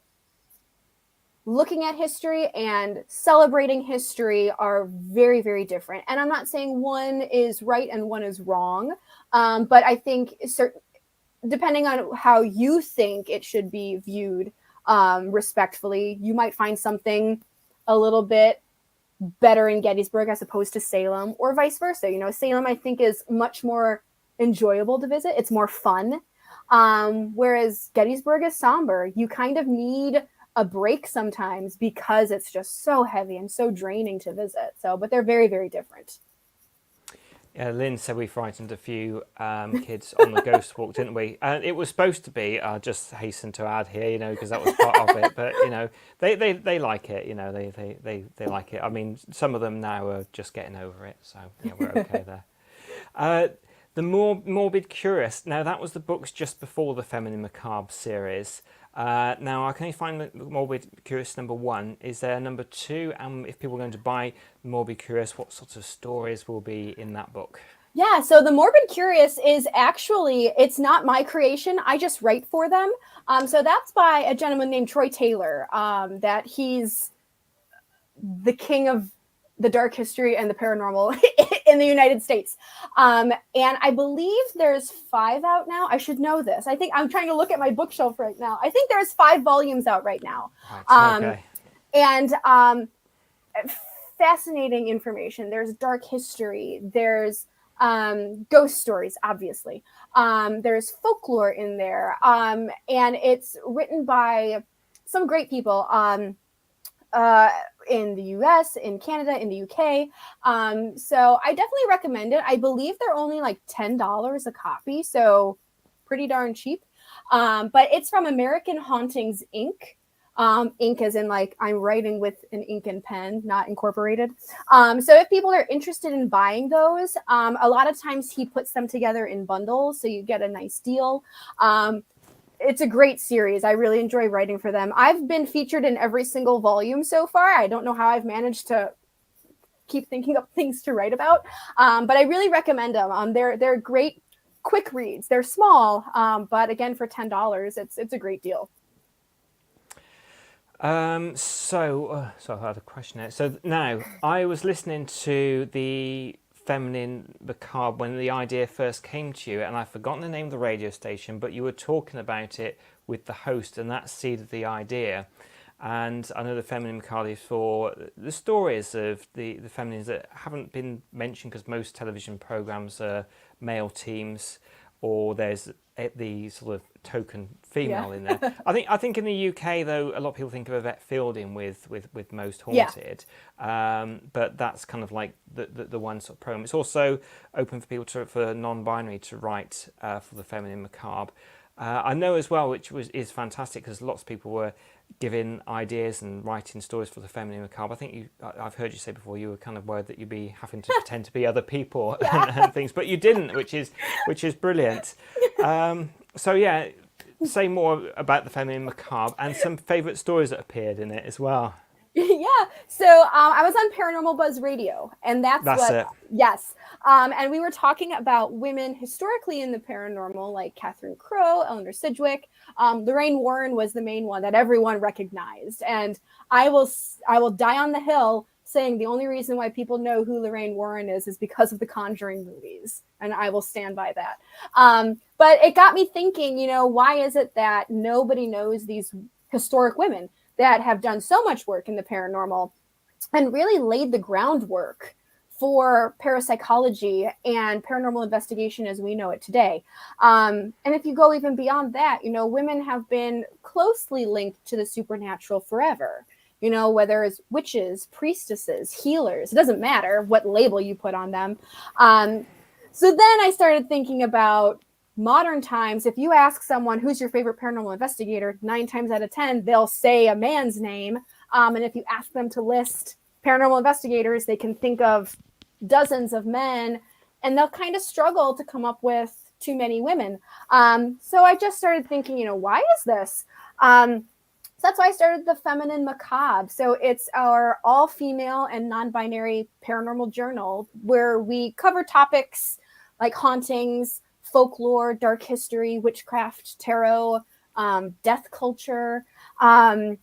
looking at history and celebrating history are very, very different. And I'm not saying one is right and one is wrong, but I think depending on how you think it should be viewed respectfully, you might find something a little bit better in Gettysburg as opposed to Salem, or vice versa. You know, Salem, I think, is much more enjoyable to visit. It's more fun. Whereas Gettysburg is somber. You kind of need a break sometimes because it's just so heavy and so draining to visit. So, but they're very, very different. Yeah, Lynn said we frightened a few kids on the ghost walk, didn't we? And it was supposed to be, I just hasten to add here, you know, because that was part of it. But, you know, they like it, you know, they like it. I mean, some of them now are just getting over it. So, yeah, we're okay there. The Morbid Curious. Now, that was the books just before the Feminine Macabre series. Now, I can only find the Morbid Curious #1. Is there #2? And if people are going to buy Morbid Curious, what sorts of stories will be in that book? Yeah, so the Morbid Curious is actually, it's not my creation. I just write for them. So that's by a gentleman named Troy Taylor, that he's the king of the dark history and the paranormal in the United States. And I believe there's 5 out now. I should know this. I think I'm trying to look at my bookshelf right now. I think there's 5 volumes out right now. Okay. And fascinating information. There's dark history. There's ghost stories, obviously. There's folklore in there. And it's written by some great people. In the US, in Canada, in the UK. So I definitely recommend it. I believe they're only like $10 a copy, so pretty darn cheap. But it's from American Hauntings, Inc. Ink as in like I'm writing with an ink and pen, not incorporated. So if people are interested in buying those, a lot of times he puts them together in bundles, so you get a nice deal. It's a great series. I really enjoy writing for them. I've been featured in every single volume so far. I don't know how I've managed to keep thinking up things to write about, but I really recommend them. They're great, quick reads. They're small, but again, for $10, it's a great deal. So I had a question there. So now I was listening to the Feminine Macabre when the idea first came to you, and I've forgotten the name of the radio station, but you were talking about it with the host, and that seeded the idea. And I know the Feminine Macabre is for the stories of the feminines that haven't been mentioned, because most television programs are male teams, or there's the sort of token female in there. I think in the UK though, a lot of people think of Yvette Fielding with Most Haunted, but that's kind of like the one sort of program. It's also open for people for non-binary to write for the Feminine Macabre. I know as well, which is fantastic, because lots of people were giving ideas and writing stories for the Feminine Macabre. I think I've heard you say before you were kind of worried that you'd be having to pretend to be other people and things, but you didn't, which is brilliant. So yeah, say more about the Feminine Macabre and some favourite stories that appeared in it as well. Yeah, so I was on Paranormal Buzz Radio, and that's it. Yes, and we were talking about women historically in the paranormal, like Catherine Crowe, Eleanor Sidgwick. Lorraine Warren was the main one that everyone recognized, and I will die on the hill saying the only reason why people know who Lorraine Warren is because of the Conjuring movies, and I will stand by that. But it got me thinking, you know, why is it that nobody knows these historic women that have done so much work in the paranormal and really laid the groundwork for parapsychology and paranormal investigation as we know it today. And if you go even beyond that, you know, women have been closely linked to the supernatural forever. You know, whether it's witches, priestesses, healers, it doesn't matter what label you put on them. So then I started thinking about modern times, if you ask someone who's your favorite paranormal investigator, 9 times out of 10, they'll say a man's name. And if you ask them to list paranormal investigators, they can think of dozens of men, and they'll kind of struggle to come up with too many women. So I just started thinking, why is this? So that's why I started the Feminine Macabre. So it's our all-female and non-binary paranormal journal where we cover topics like hauntings, folklore, dark history, witchcraft, tarot, death culture. And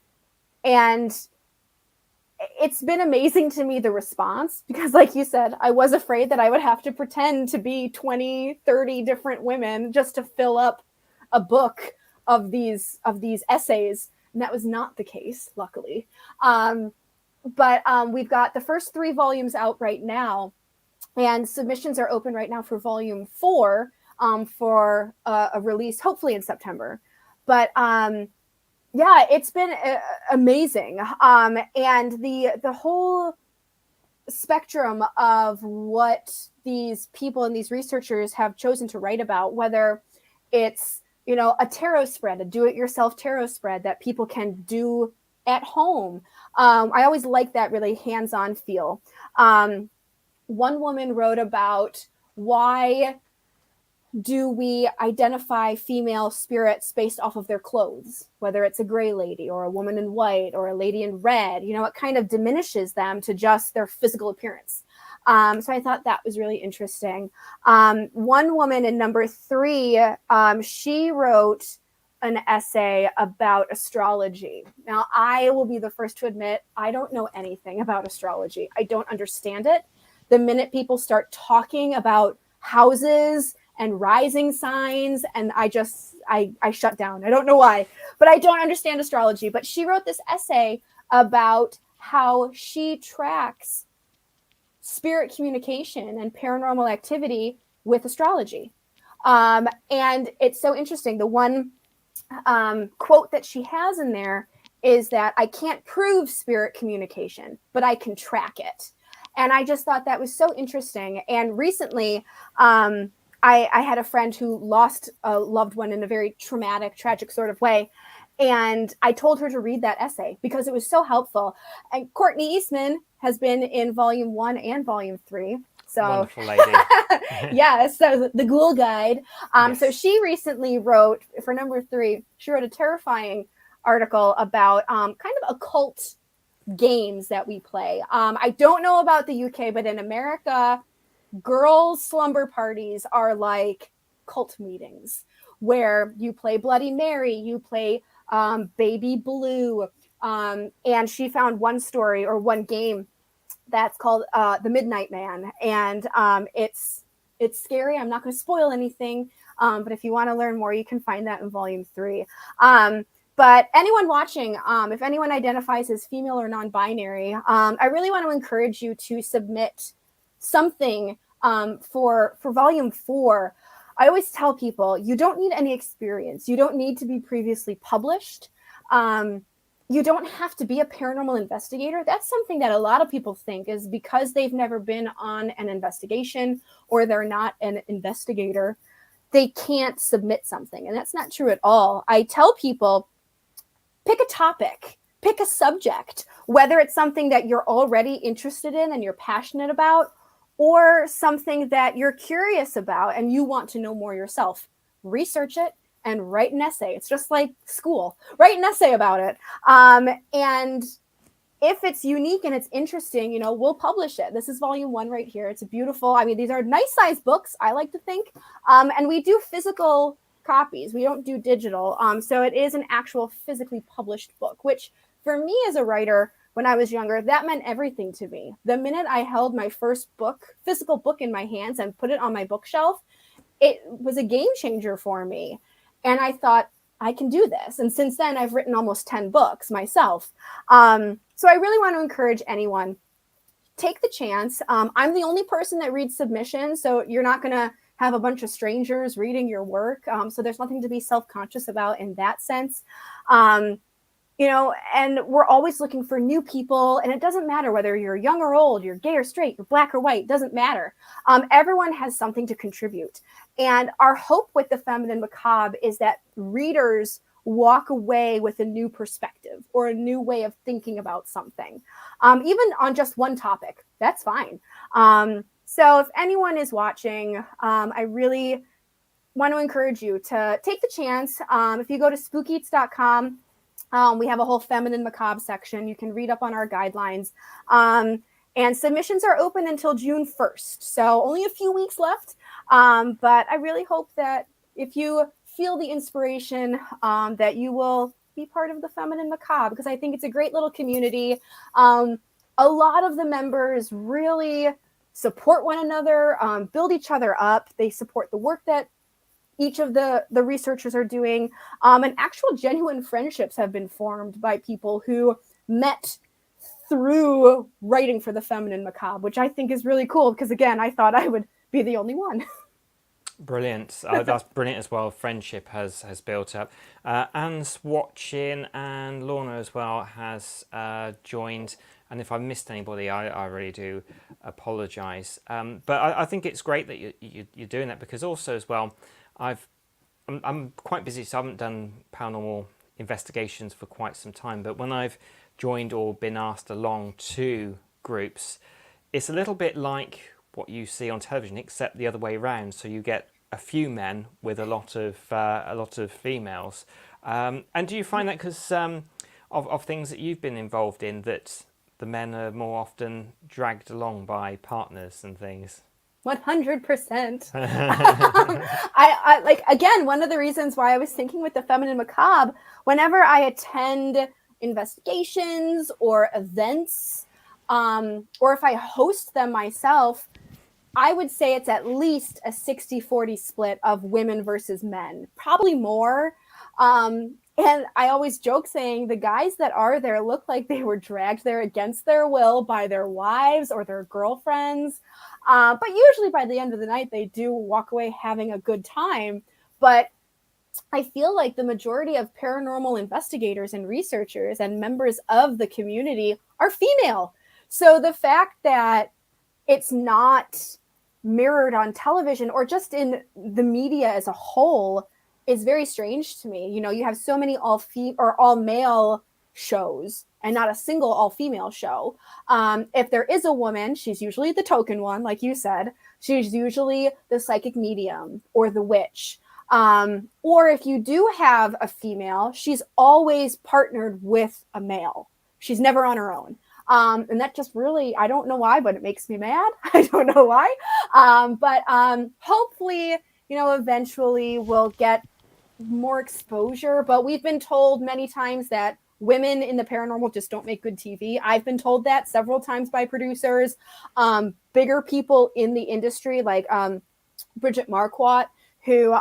it's been amazing to me, the response, because like you said, I was afraid that I would have to pretend to be 20, 30 different women just to fill up a book of these essays. And that was not the case, luckily. But we've got the first 3 volumes out right now, and submissions are open right now for volume 4 for a release, hopefully in September. But yeah, it's been amazing. And the whole spectrum of what these people and these researchers have chosen to write about, whether it's, a tarot spread, a do-it-yourself tarot spread that people can do at home. I always like that really hands-on feel. One woman wrote about why do we identify female spirits based off of their clothes, whether it's a gray lady or a woman in white or a lady in red. It kind of diminishes them to just their physical appearance. So I thought that was really interesting. One woman in number 3, she wrote an essay about astrology. Now, I will be the first to admit, I don't know anything about astrology. I don't understand it. The minute people start talking about houses and rising signs, and I shut down. I don't know why, but I don't understand astrology. But she wrote this essay about how she tracks spirit communication and paranormal activity with astrology. And it's so interesting. The one quote that she has in there is that I can't prove spirit communication, but I can track it. And I just thought that was so interesting. And recently, I had a friend who lost a loved one in a very traumatic, tragic sort of way. And I told her to read that essay because it was so helpful. And Courtney Eastman has been in volume 1 and volume 3. So wonderful lady. yeah, so the Ghoul Guide. Yes. So she recently wrote, for number 3, she wrote a terrifying article about kind of occult games that we play. I don't know about the UK, but in America, girls' slumber parties are like cult meetings where you play Bloody Mary, you play Baby Blue. And she found one story or one game that's called The Midnight Man. And it's scary. I'm not going to spoil anything. But if you want to learn more, you can find that in volume 3. But anyone watching, if anyone identifies as female or non-binary, I really want to encourage you to submit something for volume 4. I always tell people, you don't need any experience. You don't need to be previously published. You don't have to be a paranormal investigator. That's something that a lot of people think is because they've never been on an investigation or they're not an investigator, they can't submit something. And that's not true at all. I tell people, pick a topic, pick a subject, whether it's something that you're already interested in and you're passionate about, or something that you're curious about and you want to know more yourself. Research it and write an essay. It's just like school. Write an essay about it. And if it's unique and it's interesting, we'll publish it. This is volume 1 right here. It's a beautiful, these are nice sized books, I like to think. And we do physical copies. We don't do digital. So it is an actual physically published book, which for me as a writer, when I was younger, that meant everything to me. The minute I held my first physical book in my hands and put it on my bookshelf, it was a game changer for me. And I thought, I can do this. And since then, I've written almost 10 books myself. So I really want to encourage anyone, take the chance. I'm the only person that reads submissions, so you're not going to have a bunch of strangers reading your work. So there's nothing to be self-conscious about in that sense. and we're always looking for new people, and it doesn't matter whether you're young or old, you're gay or straight, you're black or white, it doesn't matter. Everyone has something to contribute. And our hope with the Feminine Macabre is that readers walk away with a new perspective or a new way of thinking about something, even on just one topic. That's fine. So if anyone is watching, I really want to encourage you to take the chance. If you go to Spook-Eats.com, we have a whole Feminine Macabre section. You can read up on our guidelines. And submissions are open until June 1st. So only a few weeks left. But I really hope that if you feel the inspiration, that you will be part of the Feminine Macabre, because I think it's a great little community. A lot of the members really support one another, build each other up. They support the work that each of the researchers are doing, and actual genuine friendships have been formed by people who met through writing for the Feminine Macabre, which I think is really cool, because again, I thought I would be the only one. Brilliant. That's brilliant as well. Friendship has built up. Anne's watching, and Lorna as well has joined. And if I missed anybody, I really do apologise. But I think it's great that you're doing that, because also as well, I'm quite busy, so I haven't done paranormal investigations for quite some time. But when I've joined or been asked along to groups, it's a little bit like what you see on television, except the other way around. So you get a few men with a lot of females. And do you find that because of things that you've been involved in, that the men are more often dragged along by partners and things? 100%. I like, again, one of the reasons why I was thinking with the Feminine Macabre, whenever I attend investigations or events, or if I host them myself, I would say it's at least a 60-40 split of women versus men, probably more. And I always joke saying the guys that are there look like they were dragged there against their will by their wives or their girlfriends. But usually by the end of the night, they do walk away having a good time. But I feel like the majority of paranormal investigators and researchers and members of the community are female. So the fact that it's not mirrored on television or just in the media as a whole is very strange to me. You have so many all male shows and not a single all female show. If there is a woman, she's usually the token one, like you said. She's usually the psychic medium or the witch. Or if you do have a female, she's always partnered with a male. She's never on her own. And that just really, I don't know why, but it makes me mad. I don't know why. But hopefully, eventually we'll get more exposure. But we've been told many times that women in the paranormal just don't make good TV. I've been told that several times by producers, bigger people in the industry, like Bridget Marquardt, who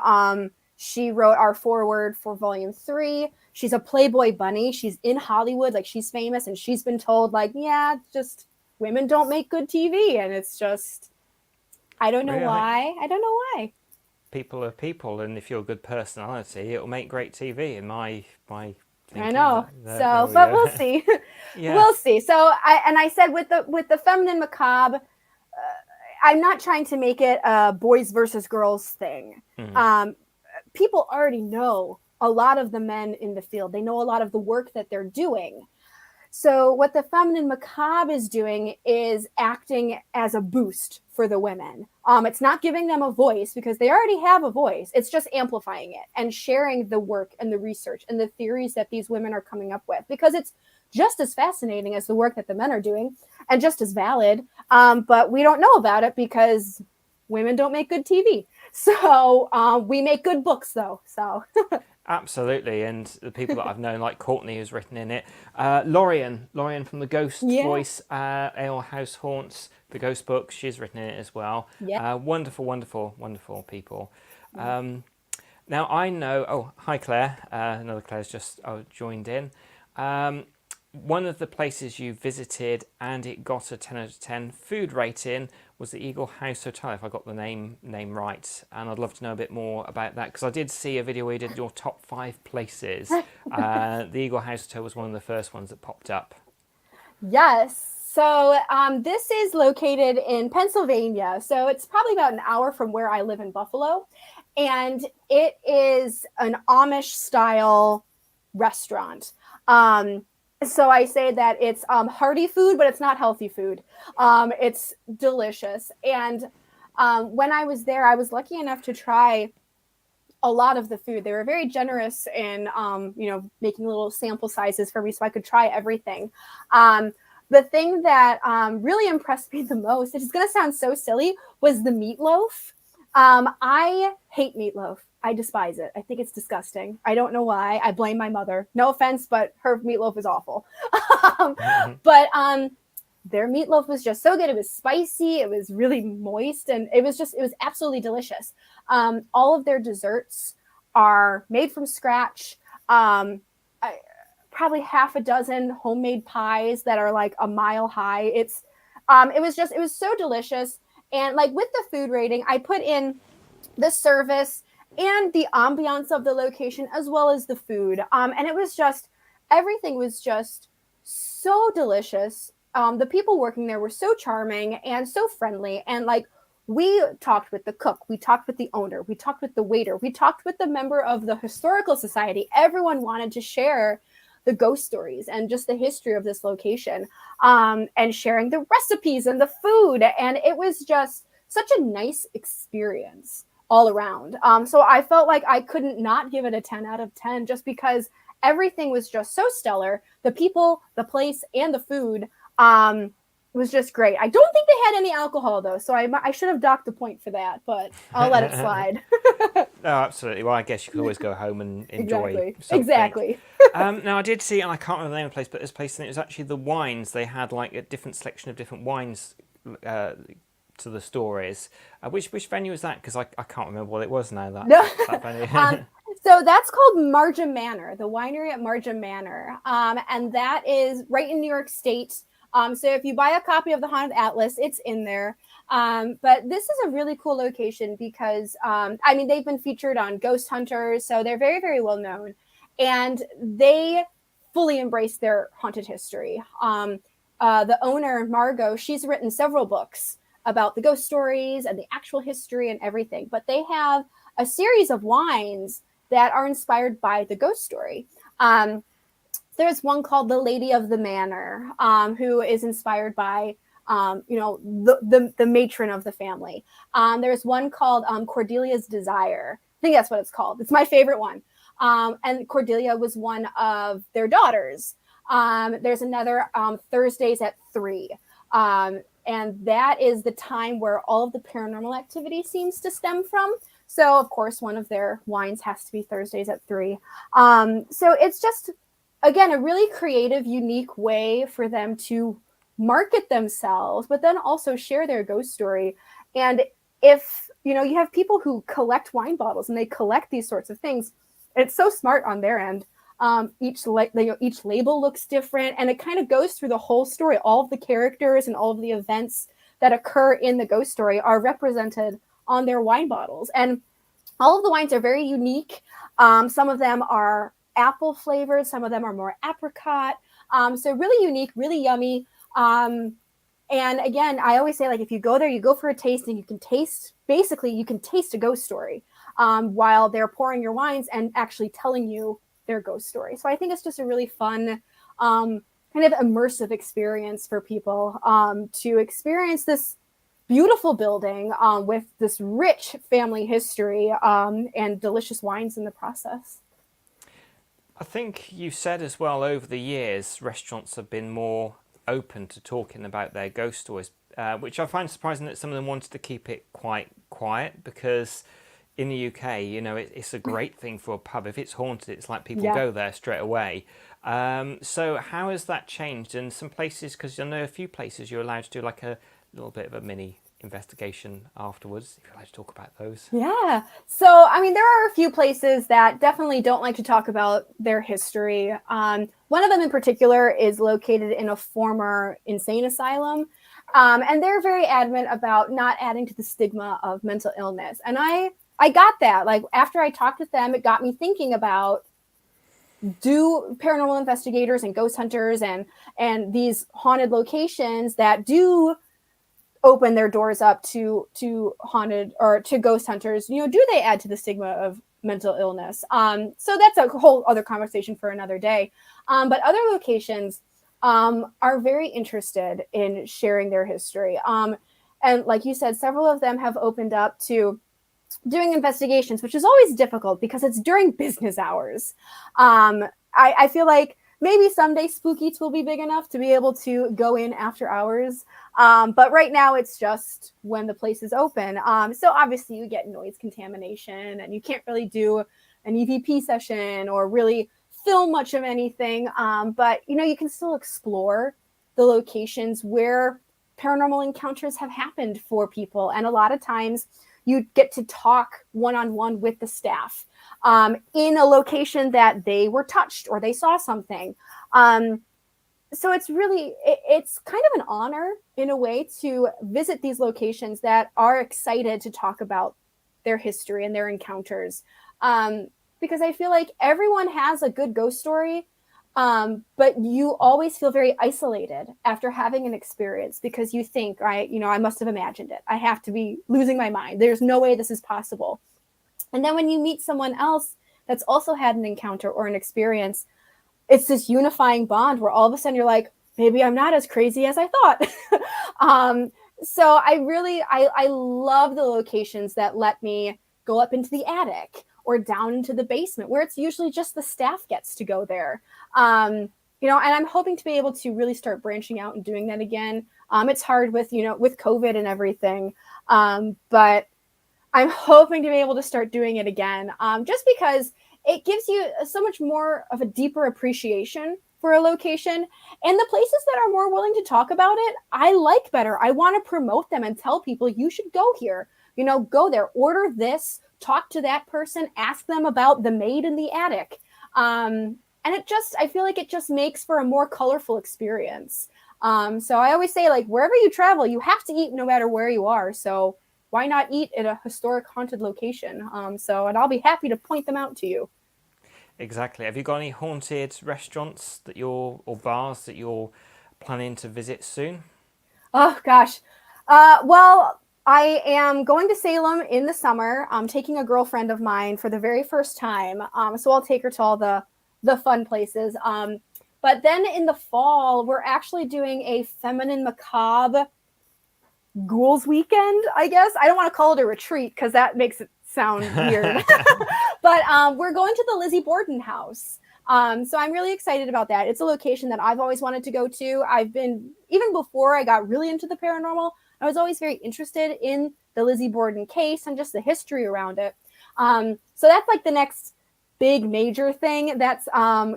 she wrote our foreword for Volume 3. She's a Playboy bunny. She's in Hollywood, like she's famous, and she's been told, like, yeah, just women don't make good TV, and it's just, I don't know why. I don't know why. People are people, and if you're a good personality, it'll make great TV. In my thinking. I know. But we'll see. Yeah. We'll see. So I said with the Feminine Macabre, I'm not trying to make it a boys versus girls thing. Mm-hmm. People already know a lot of the men in the field. They know a lot of the work that they're doing. So what the Feminine Macabre is doing is acting as a boost for the women. It's not giving them a voice because they already have a voice. It's just amplifying it and sharing the work and the research and the theories that these women are coming up with, because it's just as fascinating as the work that the men are doing and just as valid. But we don't know about it because women don't make good TV. So we make good books, though. So absolutely, and the people that I've known, like Courtney, who's written in it, Lorian from the Ghost Voice, Ale House Haunts, the Ghost books, she's written in it as well. Yeah. Wonderful people. Yeah. Now I know. Oh, hi Claire. Another Claire's just joined in. one of the places you visited and it got a 10 out of 10 food rating was the Eagle House Hotel, if I got the name right. And I'd love to know a bit more about that, because I did see a video where you did your top 5 places. The Eagle House Hotel was one of the first ones that popped up. Yes. So this is located in Pennsylvania. So it's probably about an hour from where I live in Buffalo. And it is an Amish style restaurant. So I say that it's hearty food, but it's not healthy food. It's delicious. And when I was there, I was lucky enough to try a lot of the food. They were very generous in, making little sample sizes for me so I could try everything. The thing that really impressed me the most, it's going to sound so silly, was the meatloaf. I hate meatloaf. I despise it. I think it's disgusting. I don't know why. I blame my mother. No offense, but her meatloaf is awful. But their meatloaf was just so good. It was spicy. It was really moist. And it was absolutely delicious. All of their desserts are made from scratch. Probably half a dozen homemade pies that are like a mile high. It was so delicious. And like with the food rating, I put in the service and the ambiance of the location as well as the food. And it was just, everything was just so delicious. The people working there were so charming and so friendly. And like, we talked with the cook, we talked with the owner, we talked with the waiter, we talked with the member of the historical society. Everyone wanted to share the ghost stories and just the history of this location, and sharing the recipes and the food. And it was just such a nice experience all around. So I felt like I couldn't not give it a 10 out of 10 just because everything was just so stellar. The people, the place, and the food was just great. I don't think they had any alcohol though, so I should have docked a point for that, but I'll let it slide. Oh, absolutely. Well, I guess you could always go home and enjoy something. Exactly. Now, I did see, and I can't remember the name of the place, but this place, and it was actually the wines. They had like a different selection of different wines to the stories. Which venue was that? Because I can't remember what it was now. That venue. So that's called Margam Manor, the winery at Margam Manor, and that is right in New York State. So if you buy a copy of the Haunted Atlas, it's in there. But this is a really cool location because, they've been featured on Ghost Hunters, so they're very, very well known. And they fully embrace their haunted history. The owner, Margot, she's written several books about the ghost stories and the actual history and everything. But they have a series of wines that are inspired by the ghost story. There's one called The Lady of the Manor, who is inspired by, the matron of the family. There's one called Cordelia's Desire. I think that's what it's called. It's my favorite one. And Cordelia was one of their daughters. There's another Thursdays at 3. And that is the time where all of the paranormal activity seems to stem from. So, of course, one of their wines has to be Thursdays at 3. So it's just, again, a really creative, unique way for them to market themselves, but then also share their ghost story. And if, you have people who collect wine bottles and they collect these sorts of things, it's so smart on their end. Each label looks different, and it kind of goes through the whole story. All of the characters and all of the events that occur in the ghost story are represented on their wine bottles. And all of the wines are very unique. Some of them are apple flavored, some of them are more apricot. So really unique, really yummy. And again, I always say, like, if you go there, you go for a tasting, you can taste a ghost story while they're pouring your wines and actually telling you their ghost story. So I think it's just a really fun, kind of immersive experience for people to experience this beautiful building with this rich family history and delicious wines in the process. I think you said as well, over the years, restaurants have been more open to talking about their ghost stories, which I find surprising that some of them wanted to keep it quite quiet, because in the UK, it's a great thing for a pub. If it's haunted, it's like people go there straight away. So how has that changed? And some places, because I know a few places you're allowed to do like a little bit of a mini investigation afterwards, if you'd like to talk about those. Yeah. So, I mean, there are a few places that definitely don't like to talk about their history. One of them in particular is located in a former insane asylum. And they're very adamant about not adding to the stigma of mental illness. And I got that. Like, after I talked with them, it got me thinking about, do paranormal investigators and ghost hunters and these haunted locations that do open their doors up to haunted or to ghost hunters, do they add to the stigma of mental illness? So that's a whole other conversation for another day. But other locations are very interested in sharing their history. And like you said, several of them have opened up to doing investigations, which is always difficult because it's during business hours. I feel like maybe someday Spook-Eats will be big enough to be able to go in after hours. But right now it's just when the place is open. So obviously you get noise contamination and you can't really do an EVP session or really film much of anything. But, you can still explore the locations where paranormal encounters have happened for people. And a lot of times you get to talk one-on-one with the staff in a location that they were touched or they saw something. So it's kind of an honor in a way to visit these locations that are excited to talk about their history and their encounters. Because I feel like everyone has a good ghost story, but you always feel very isolated after having an experience because you think, I must have imagined it. I have to be losing my mind. There's no way this is possible. And then when you meet someone else that's also had an encounter or an experience, it's this unifying bond where all of a sudden you're like, maybe I'm not as crazy as I thought. So I love the locations that let me go up into the attic or down into the basement where it's usually just the staff gets to go there. And I'm hoping to be able to really start branching out and doing that again. It's hard with COVID and everything. But I'm hoping to be able to start doing it again, just because it gives you so much more of a deeper appreciation for a location. And the places that are more willing to talk about it, I like better. I want to promote them and tell people you should go here. Go there, order this, talk to that person, ask them about the maid in the attic. And I feel like it just makes for a more colorful experience. So I always say, like, wherever you travel, you have to eat no matter where you are. So why not eat at a historic haunted location? And I'll be happy to point them out to you. Exactly. Have you got any haunted restaurants or bars that you're planning to visit soon? Oh, gosh. Well, I am going to Salem in the summer. I'm taking a girlfriend of mine for the very first time. So I'll take her to all the fun places. But then in the fall, we're actually doing a Feminine Macabre Ghouls weekend, I guess. I don't want to call it a retreat because that makes it sound weird. But we're going to the Lizzie Borden house. So I'm really excited about that. It's a location that I've always wanted to go to. Even before I got really into the paranormal, I was always very interested in the Lizzie Borden case and just the history around it. So that's like the next big major thing that's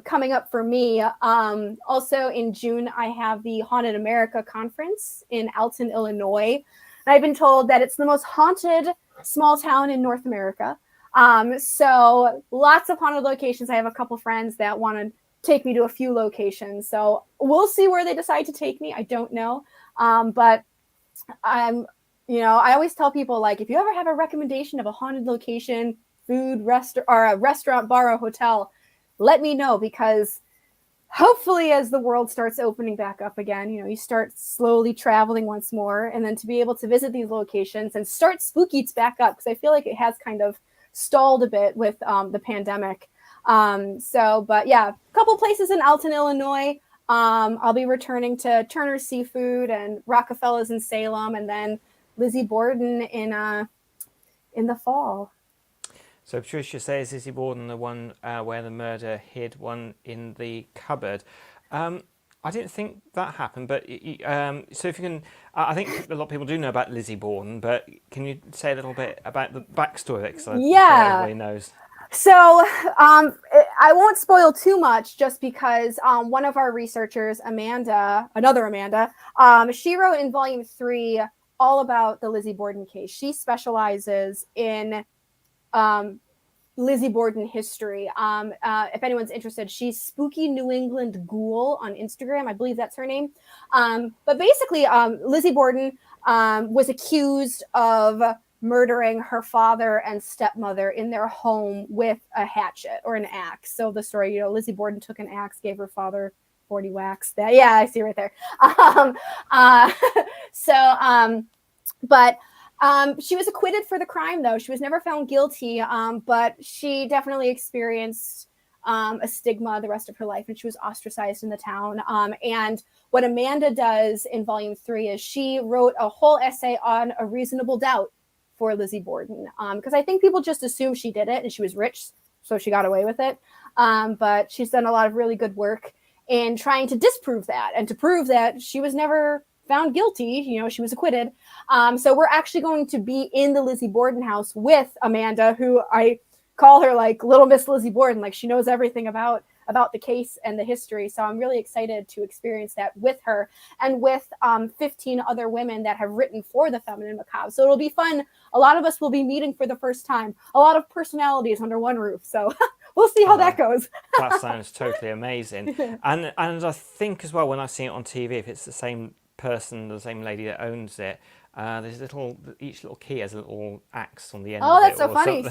coming up for me. Also in June, I have the Haunted America conference in Alton, Illinois. And I've been told that it's the most haunted small town in North America. So lots of haunted locations. I have a couple friends that want to take me to a few locations. So we'll see where they decide to take me. I don't know. But I always tell people, like, if you ever have a recommendation of a haunted location, food, or a restaurant, bar, or hotel, let me know, because hopefully as the world starts opening back up again, you start slowly traveling once more, and then to be able to visit these locations and start Spook-Eats back up, because I feel like it has kind of stalled a bit with the pandemic. But yeah, a couple places in Alton, Illinois. I'll be returning to Turner's Seafood and Rockefeller's in Salem, and then Lizzie Borden in the fall. So Patricia says Lizzie Borden, the one where the murder hid one in the cupboard. I didn't think that happened, but so if you can, I think a lot of people do know about Lizzie Borden, but can you say a little bit about the backstory of it? Because I'm sure everybody knows. So I won't spoil too much, just because one of our researchers, another Amanda, she wrote in volume 3 all about the Lizzie Borden case. She specializes in Lizzie Borden history. If anyone's interested, she's Spooky New England Ghoul on Instagram. I believe that's her name. But basically, Lizzie Borden was accused of murdering her father and stepmother in their home with a hatchet or an axe. So the story, Lizzie Borden took an axe, gave her father 40 whacks. Yeah, I see right there. But she was acquitted for the crime, though. She was never found guilty, but she definitely experienced a stigma the rest of her life, and she was ostracized in the town. And what Amanda does in Volume 3 is she wrote a whole essay on a reasonable doubt for Lizzie Borden, because I think people just assume she did it and she was rich, so she got away with it. But she's done a lot of really good work in trying to disprove that and to prove that she was never found guilty. She was acquitted. So we're actually going to be in the Lizzie Borden house with Amanda, who I call her like Little Miss Lizzie Borden. Like, she knows everything about the case and the history. So I'm really excited to experience that with her and with 15 other women that have written for the Feminine Macabre. So it'll be fun. A lot of us will be meeting for the first time. A lot of personalities under one roof. So we'll see how that goes. That sounds totally amazing. And I think as well, when I see it on TV, if it's the same person, the same lady that owns it, there's each little key has a little axe on the end of it. Oh, that's so funny.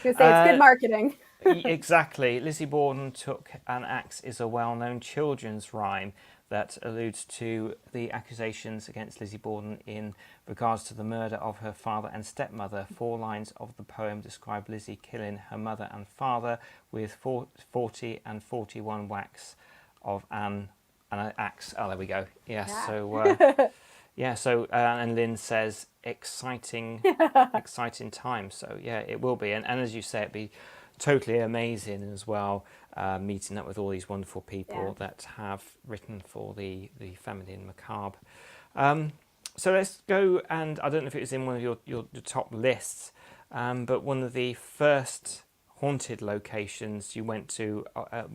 It's good marketing. Exactly. Lizzie Borden took an axe is a well-known children's rhyme that alludes to the accusations against Lizzie Borden in regards to the murder of her father and stepmother. 4 lines of the poem describe Lizzie killing her mother and father with 40 and 41 whacks of an axe. Oh, there we go. Yes. Yeah. So and Lynn says exciting time. So yeah, it will be. And as you say, it'd be totally amazing as well, meeting up with all these wonderful people that have written for the Feminine Macabre. So let's go, and I don't know if it was in one of your top lists, but one of the first haunted locations you went to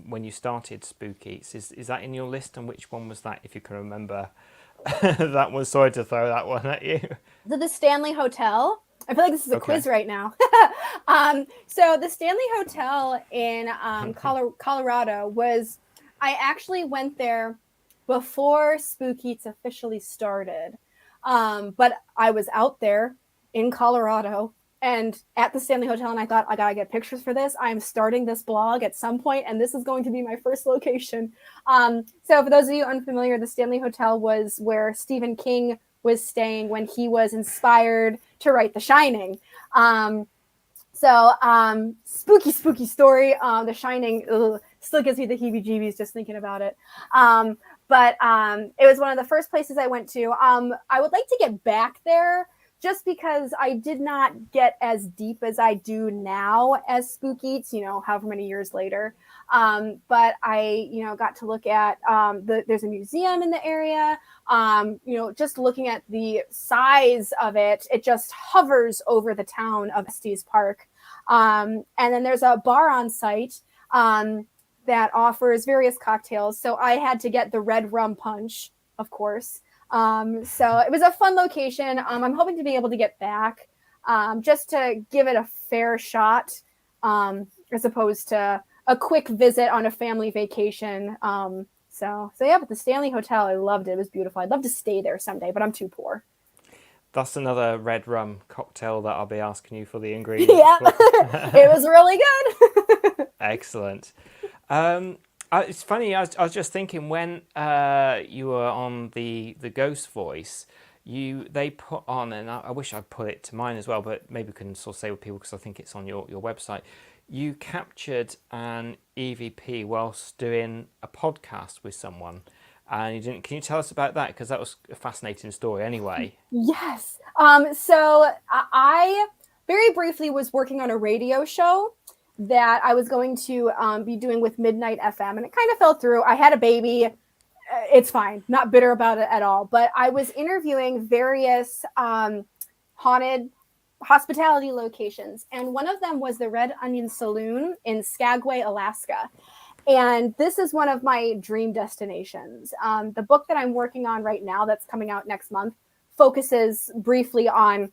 when you started Spook-Eats, is that in your list, and which one was that, if you can remember? That was, sorry to throw that one at you. The Stanley Hotel. I feel like this is a quiz right now. So the Stanley Hotel in Colorado I actually went there before Spook-Eats officially started. But I was out there in Colorado and at the Stanley Hotel, and I thought, I gotta get pictures for this. I'm starting this blog at some point, and this is going to be my first location. So for those of you unfamiliar, the Stanley Hotel was where Stephen King was staying when he was inspired to write The Shining. Spooky story. The Shining still gives me the heebie-jeebies just thinking about it. But it was one of the first places I went to. I would like to get back there just because I did not get as deep as I do now as Spook-Eats, however many years later. But I, got to look at, there's a museum in the area. Just looking at the size of it, it just hovers over the town of Estes Park. And then there's a bar on site that offers various cocktails. So I had to get the red rum punch, of course. So it was a fun location. I'm hoping to be able to get back just to give it a fair shot, as opposed to a quick visit on a family vacation. So yeah, but the Stanley Hotel, I loved it. It was beautiful. I'd love to stay there someday, but I'm too poor. That's another red rum cocktail that I'll be asking you for the ingredients. Yeah, it was really good. Excellent. It's funny, I was just thinking when you were on the Ghost Voice, they put on, and I wish I'd put it to mine as well, but maybe we can sort of say with people because I think it's on your website. You captured an EVP whilst doing a podcast with someone, and you didn't. Can you tell us about that? Because that was a fascinating story anyway. Yes. So I very briefly was working on a radio show that I was going to be doing with Midnight FM, and it kind of fell through. I had a baby. It's fine. Not bitter about it at all. But I was interviewing various haunted hospitality locations, and one of them was the Red Onion Saloon in Skagway, Alaska. And this is one of my dream destinations. The book that I'm working on right now that's coming out next month focuses briefly on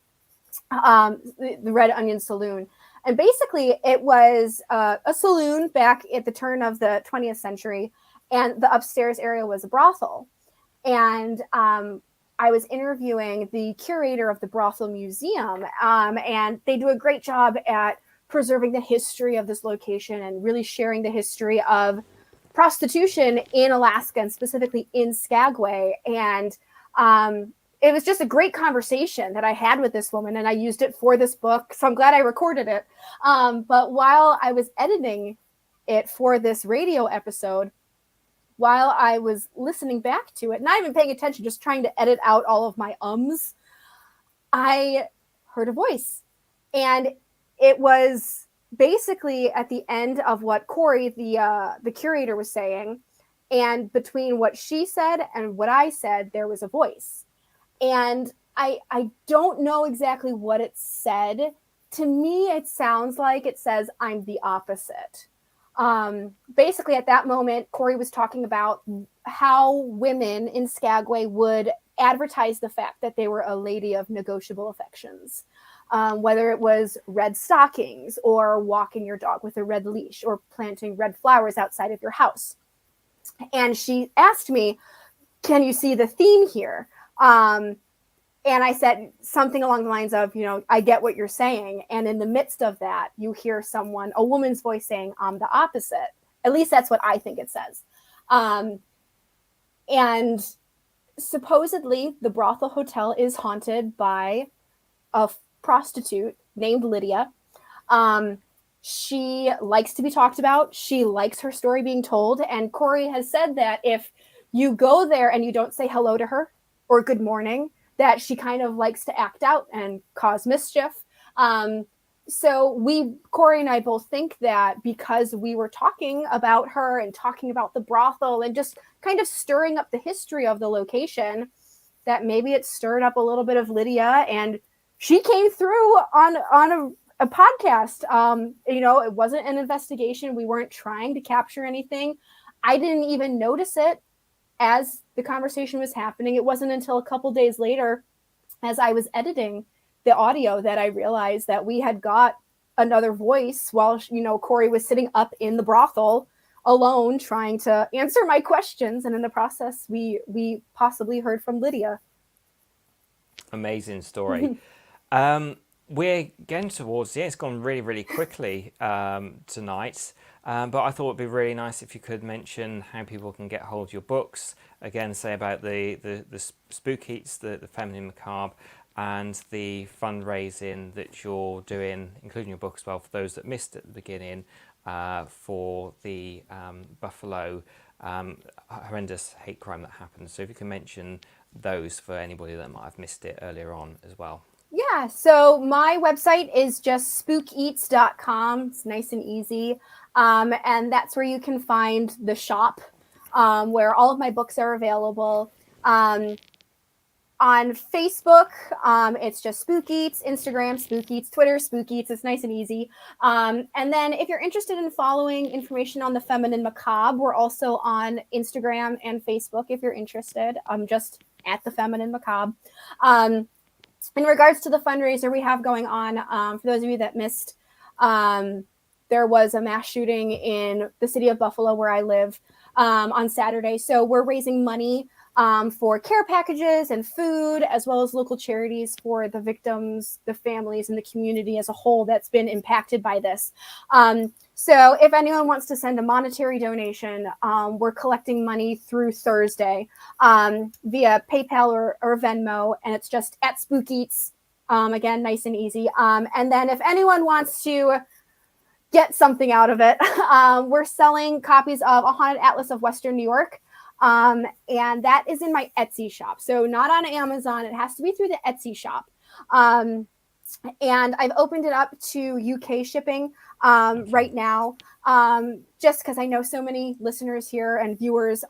the Red Onion Saloon. And basically, it was a saloon back at the turn of the 20th century, and the upstairs area was a brothel. And I was interviewing the curator of the brothel museum, and they do a great job at preserving the history of this location and really sharing the history of prostitution in Alaska and specifically in Skagway. And it was just a great conversation that I had with this woman, and I used it for this book. So I'm glad I recorded it. But while I was editing it for this radio episode, while I was listening back to it, not even paying attention, just trying to edit out all of my ums, I heard a voice. And it was basically at the end of what Corey, the curator, was saying. And between what she said and what I said, there was a voice. And I don't know exactly what it said. To me, it sounds like it says, I'm the opposite. Basically, at that moment, Corey was talking about how women in Skagway would advertise the fact that they were a lady of negotiable affections, whether it was red stockings or walking your dog with a red leash or planting red flowers outside of your house. And she asked me, can you see the theme here? And I said something along the lines of, I get what you're saying. And in the midst of that, you hear a woman's voice saying, I'm the opposite. At least that's what I think it says. And supposedly the brothel hotel is haunted by a prostitute named Lydia. She likes to be talked about. She likes her story being told. And Corey has said that if you go there and you don't say hello to her or good morning, that she kind of likes to act out and cause mischief. So Corey and I both think that because we were talking about her and talking about the brothel and just kind of stirring up the history of the location, that maybe it stirred up a little bit of Lydia, and she came through on a podcast. It wasn't an investigation. We weren't trying to capture anything. I didn't even notice it as the conversation was happening. It wasn't until a couple days later, as I was editing the audio, that I realized that we had got another voice while, Corey was sitting up in the brothel alone trying to answer my questions. And in the process, we possibly heard from Lydia. Amazing story. We're getting towards the end. It's gone really, really quickly tonight. But I thought it'd be really nice if you could mention how people can get hold of your books. Again, say about the Spook-Eats, the Feminine Macabre, and the fundraising that you're doing, including your book as well, for those that missed at the beginning, for the Buffalo horrendous hate crime that happened. So if you can mention those for anybody that might have missed it earlier on as well. Yeah, so my website is just spookeats.com. It's nice and easy. And that's where you can find the shop, where all of my books are available. On Facebook, it's just Spook-Eats, Instagram, Spook-Eats, Twitter, Spook-Eats. It's nice and easy. And then if you're interested in following information on the Feminine Macabre, we're also on Instagram and Facebook if you're interested. I'm just at the Feminine Macabre. In regards to the fundraiser we have going on, for those of you that missed, there was a mass shooting in the city of Buffalo where I live on Saturday. So we're raising money for care packages and food, as well as local charities for the victims, the families, and the community as a whole that's been impacted by this. So if anyone wants to send a monetary donation, we're collecting money through Thursday via PayPal or Venmo, and it's just at Spook-Eats. Again, nice and easy. And then if anyone wants to get something out of it, we're selling copies of A Haunted Atlas of Western New York. And that is in my Etsy shop. So not on Amazon. It has to be through the Etsy shop. And I've opened it up to UK shipping right now, just because I know so many listeners here and viewers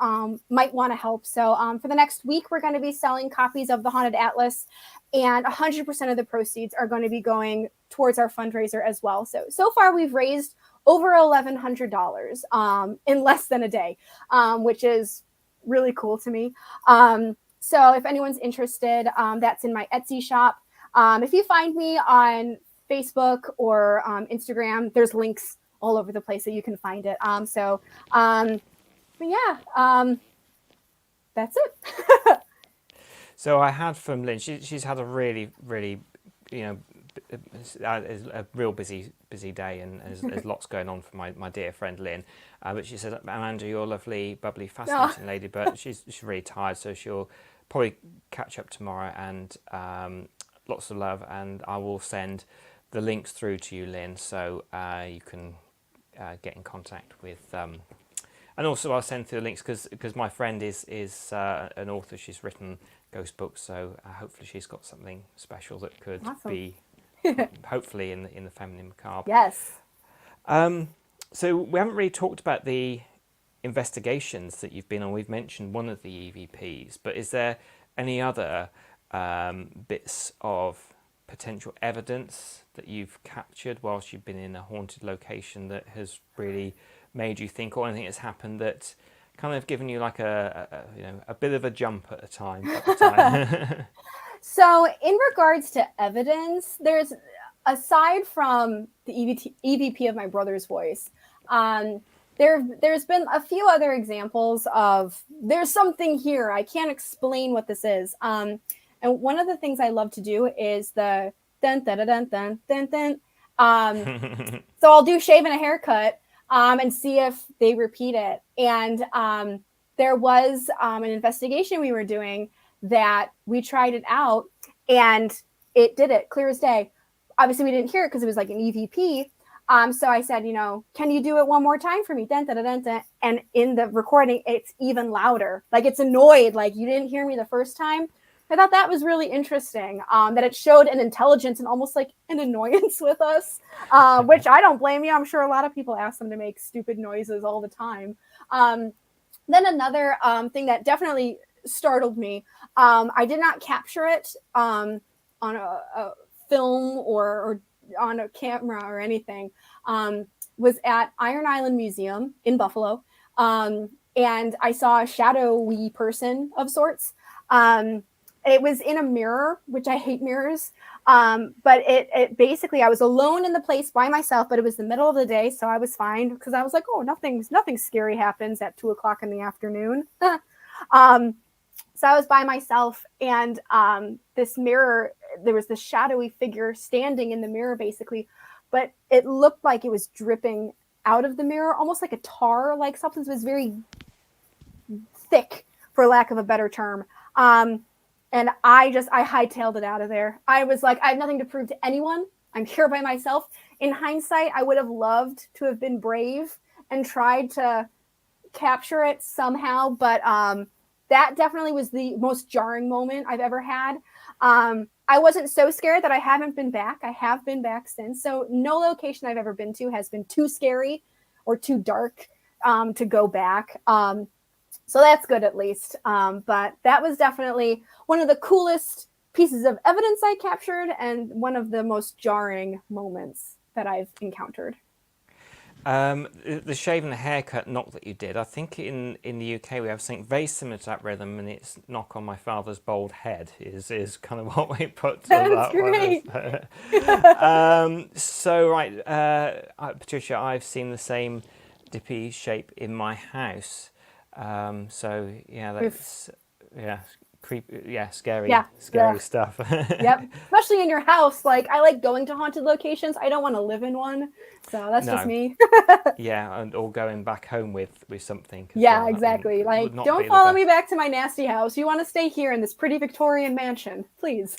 might want to help. So for the next week, we're going to be selling copies of the Haunted Atlas, and 100% of the proceeds are going to be going towards our fundraiser as well. So far, we've raised over $1,100 in less than a day, which is really cool to me. So if anyone's interested, that's in my Etsy shop. If you find me on Facebook or Instagram, there's links all over the place that you can find it. But yeah, that's it. So I had from Lynn, she's had a really, really, a real busy day, and there's lots going on for my dear friend Lynn. But she said, Amanda, you're a lovely, bubbly, fascinating lady, but she's really tired, so she'll probably catch up tomorrow, and lots of love, and I will send the links through to you, Lynn, so you can get in contact with and also I'll send through the links because my friend is an author. She's written ghost books, so hopefully she's got something special that could be hopefully in the Feminine Macabre. Yes. So we haven't really talked about the investigations that you've been on. We've mentioned one of the EVPs, but is there any other bits of potential evidence that you've captured whilst you've been in a haunted location that has really made you think, or anything that's happened that kind of given you like a bit of a jump at the time? So in regards to evidence, there's, aside from the EVP of my brother's voice, there's been a few other examples of there's something here. I can't explain what this is. And one of the things I love to do is the dun dun dun dun dun dun. So I'll do shave and a haircut and see if they repeat it. And there was an investigation we were doing that we tried it out, and it did it clear as day. Obviously, we didn't hear it because it was like an EVP. So I said, can you do it one more time for me? Dun, dun, dun, dun, dun. And in the recording, it's even louder. Like, it's annoyed. Like, you didn't hear me the first time. I thought that was really interesting, that it showed an intelligence and almost like an annoyance with us, which I don't blame you. I'm sure a lot of people ask them to make stupid noises all the time. Then another thing that definitely startled me, I did not capture it on a film or on a camera or anything, was at Iron Island Museum in Buffalo. And I saw a shadowy person of sorts. It was in a mirror, which I hate mirrors. But it basically, I was alone in the place by myself, but it was the middle of the day. So I was fine because I was like, oh, nothing scary happens at 2:00 in the afternoon. So I was by myself, and this mirror, there was this shadowy figure standing in the mirror basically, but it looked like it was dripping out of the mirror, almost like a tar, like something that was very thick, for lack of a better term. And I hightailed it out of there. I was like, I have nothing to prove to anyone. I'm here by myself. In hindsight, I would have loved to have been brave and tried to capture it somehow. But that definitely was the most jarring moment I've ever had. I wasn't so scared that I haven't been back. I have been back since. So no location I've ever been to has been too scary or too dark to go back. So that's good, at least. But that was definitely one of the coolest pieces of evidence I captured and one of the most jarring moments that I've encountered. The shave and the haircut knock that you did, I think in the UK we have something very similar to that rhythm, and it's knock on my father's bald head is kind of what we put to that great. one. So right, Patricia, I've seen the same dippy shape in my house. So yeah, that's scary stuff. Yep, especially in your house. Like, I like going to haunted locations. I don't want to live in one, so that's just me. Yeah, or going back home with something. Yeah, exactly. Like, don't follow me back to my nasty house. You want to stay here in this pretty Victorian mansion, please.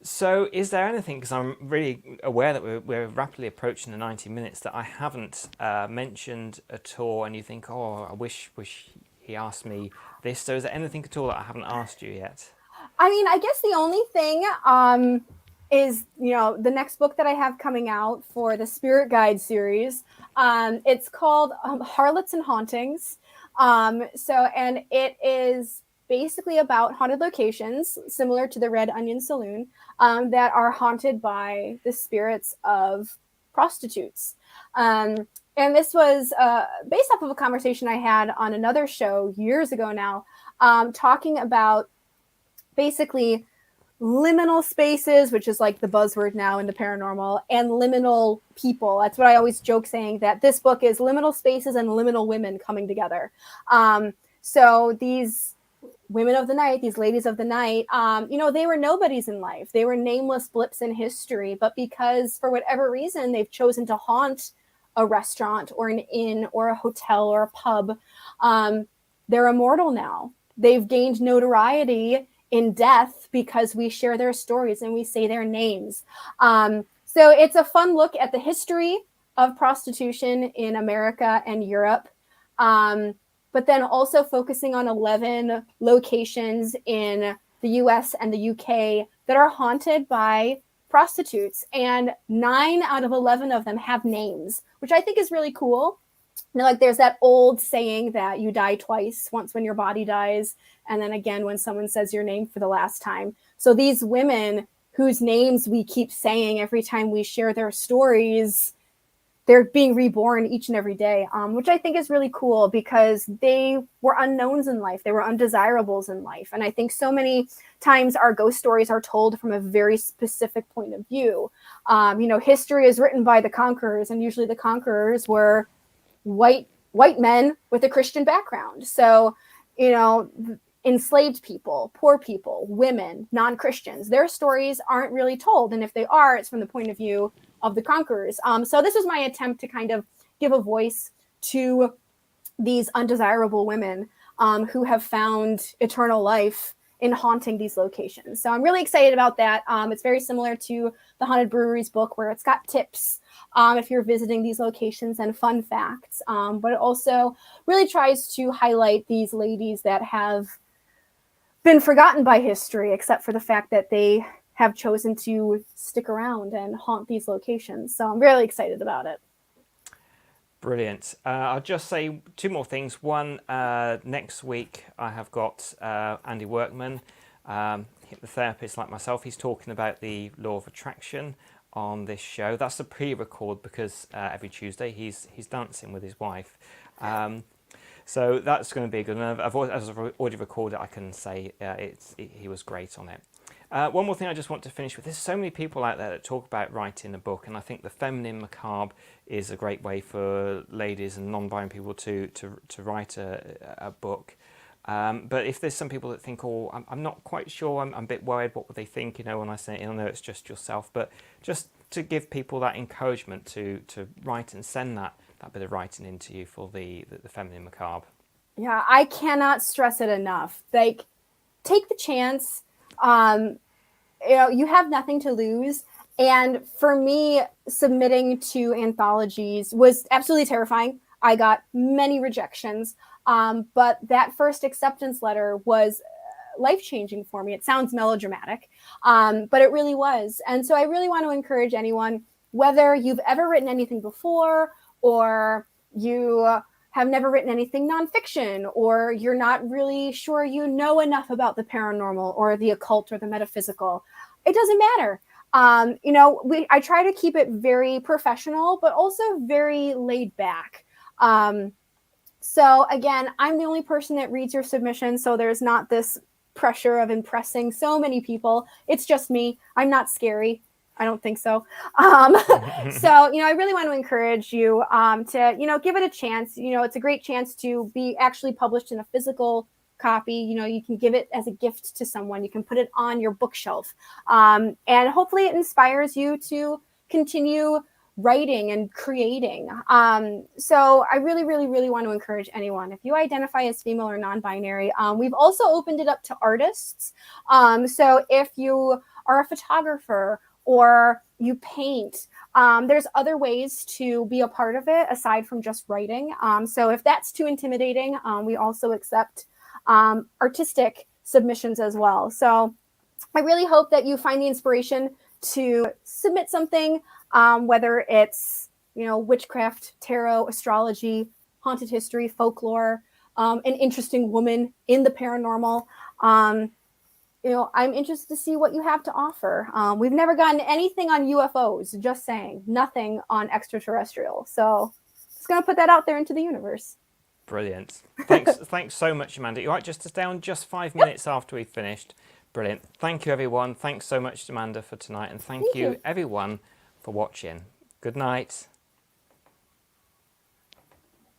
So is there anything, because I'm really aware that we're rapidly approaching the 90 minutes, that I haven't mentioned at all, and you think, oh, I wish he asked me this. So is there anything at all that I haven't asked you yet? I mean, I guess the only thing is, the next book that I have coming out for the Spirit Guide series. It's called Harlots and Hauntings. And it is basically about haunted locations similar to the Red Onion Saloon that are haunted by the spirits of prostitutes. And this was based off of a conversation I had on another show years ago now talking about basically liminal spaces, which is like the buzzword now in the paranormal, and liminal people. That's what I always joke, saying that this book is liminal spaces and liminal women coming together. So these women of the night, these ladies of the night, they were nobodies in life. They were nameless blips in history, but because for whatever reason they've chosen to haunt a restaurant or an inn or a hotel or a pub, they're immortal now. They've gained notoriety in death because we share their stories and we say their names. So it's a fun look at the history of prostitution in America and Europe, but then also focusing on 11 locations in the US and the UK that are haunted by prostitutes. And 9 out of 11 of them have names, which I think is really cool. Like there's that old saying that you die twice, once when your body dies, and then again when someone says your name for the last time. So these women whose names we keep saying every time we share their stories, they're being reborn each and every day, which I think is really cool because they were unknowns in life. They were undesirables in life. And I think so many times our ghost stories are told from a very specific point of view. History is written by the conquerors, and usually the conquerors were white men with a Christian background. So, enslaved people, poor people, women, non-Christians, their stories aren't really told. And if they are, it's from the point of view of the conquerors. So this is my attempt to kind of give a voice to these undesirable women who have found eternal life in haunting these locations. So I'm really excited about that. It's very similar to the Haunted Breweries book, where it's got tips if you're visiting these locations and fun facts. But it also really tries to highlight these ladies that have been forgotten by history, except for the fact that they have chosen to stick around and haunt these locations. So I'm really excited about it. Brilliant. I'll just say 2 more things. One, next week I have got Andy Workman, hypnotherapist like myself. He's talking about the law of attraction on this show. That's a pre-record because every Tuesday he's dancing with his wife. So that's going to be good. And as I've already recorded, I can say he was great on it. One more thing I just want to finish with. There's so many people out there that talk about writing a book, and I think the Feminine Macabre is a great way for ladies and non-binary people to write a book. But if there's some people that think, I'm not quite sure, I'm a bit worried, what would they think, when I say, I know it's just yourself, but just to give people that encouragement to write and send that bit of writing into you for the Feminine Macabre. Yeah, I cannot stress it enough. Like, take the chance. You have nothing to lose. And for me, submitting to anthologies was absolutely terrifying. I got many rejections. But that first acceptance letter was life-changing for me. It sounds melodramatic, but it really was. And so I really want to encourage anyone, whether you've ever written anything before, or you have never written anything nonfiction, or you're not really sure you know enough about the paranormal or the occult or the metaphysical. It doesn't matter. I try to keep it very professional, but also very laid back. So again, I'm the only person that reads your submission, so there's not this pressure of impressing so many people. It's just me. I'm not scary. I don't think so. So, I really want to encourage you to, give it a chance. It's a great chance to be actually published in a physical copy. You can give it as a gift to someone. You can put it on your bookshelf. And hopefully it inspires you to continue writing and creating. So I really, really, really want to encourage anyone, if you identify as female or non-binary, we've also opened it up to artists. So if you are a photographer or you paint, there's other ways to be a part of it aside from just writing. So if that's too intimidating, we also accept artistic submissions as well. So I really hope that you find the inspiration to submit something, whether it's, witchcraft, tarot, astrology, haunted history, folklore, an interesting woman in the paranormal. I'm interested to see what you have to offer. We've never gotten anything on UFOs, just saying, nothing on extraterrestrial. So just going to put that out there into the universe. Brilliant. Thanks so much, Amanda. You're right, just to stay on just 5 minutes after we've finished. Brilliant. Thank you, everyone. Thanks so much, Amanda, for tonight. And thank you, everyone, for watching. Good night.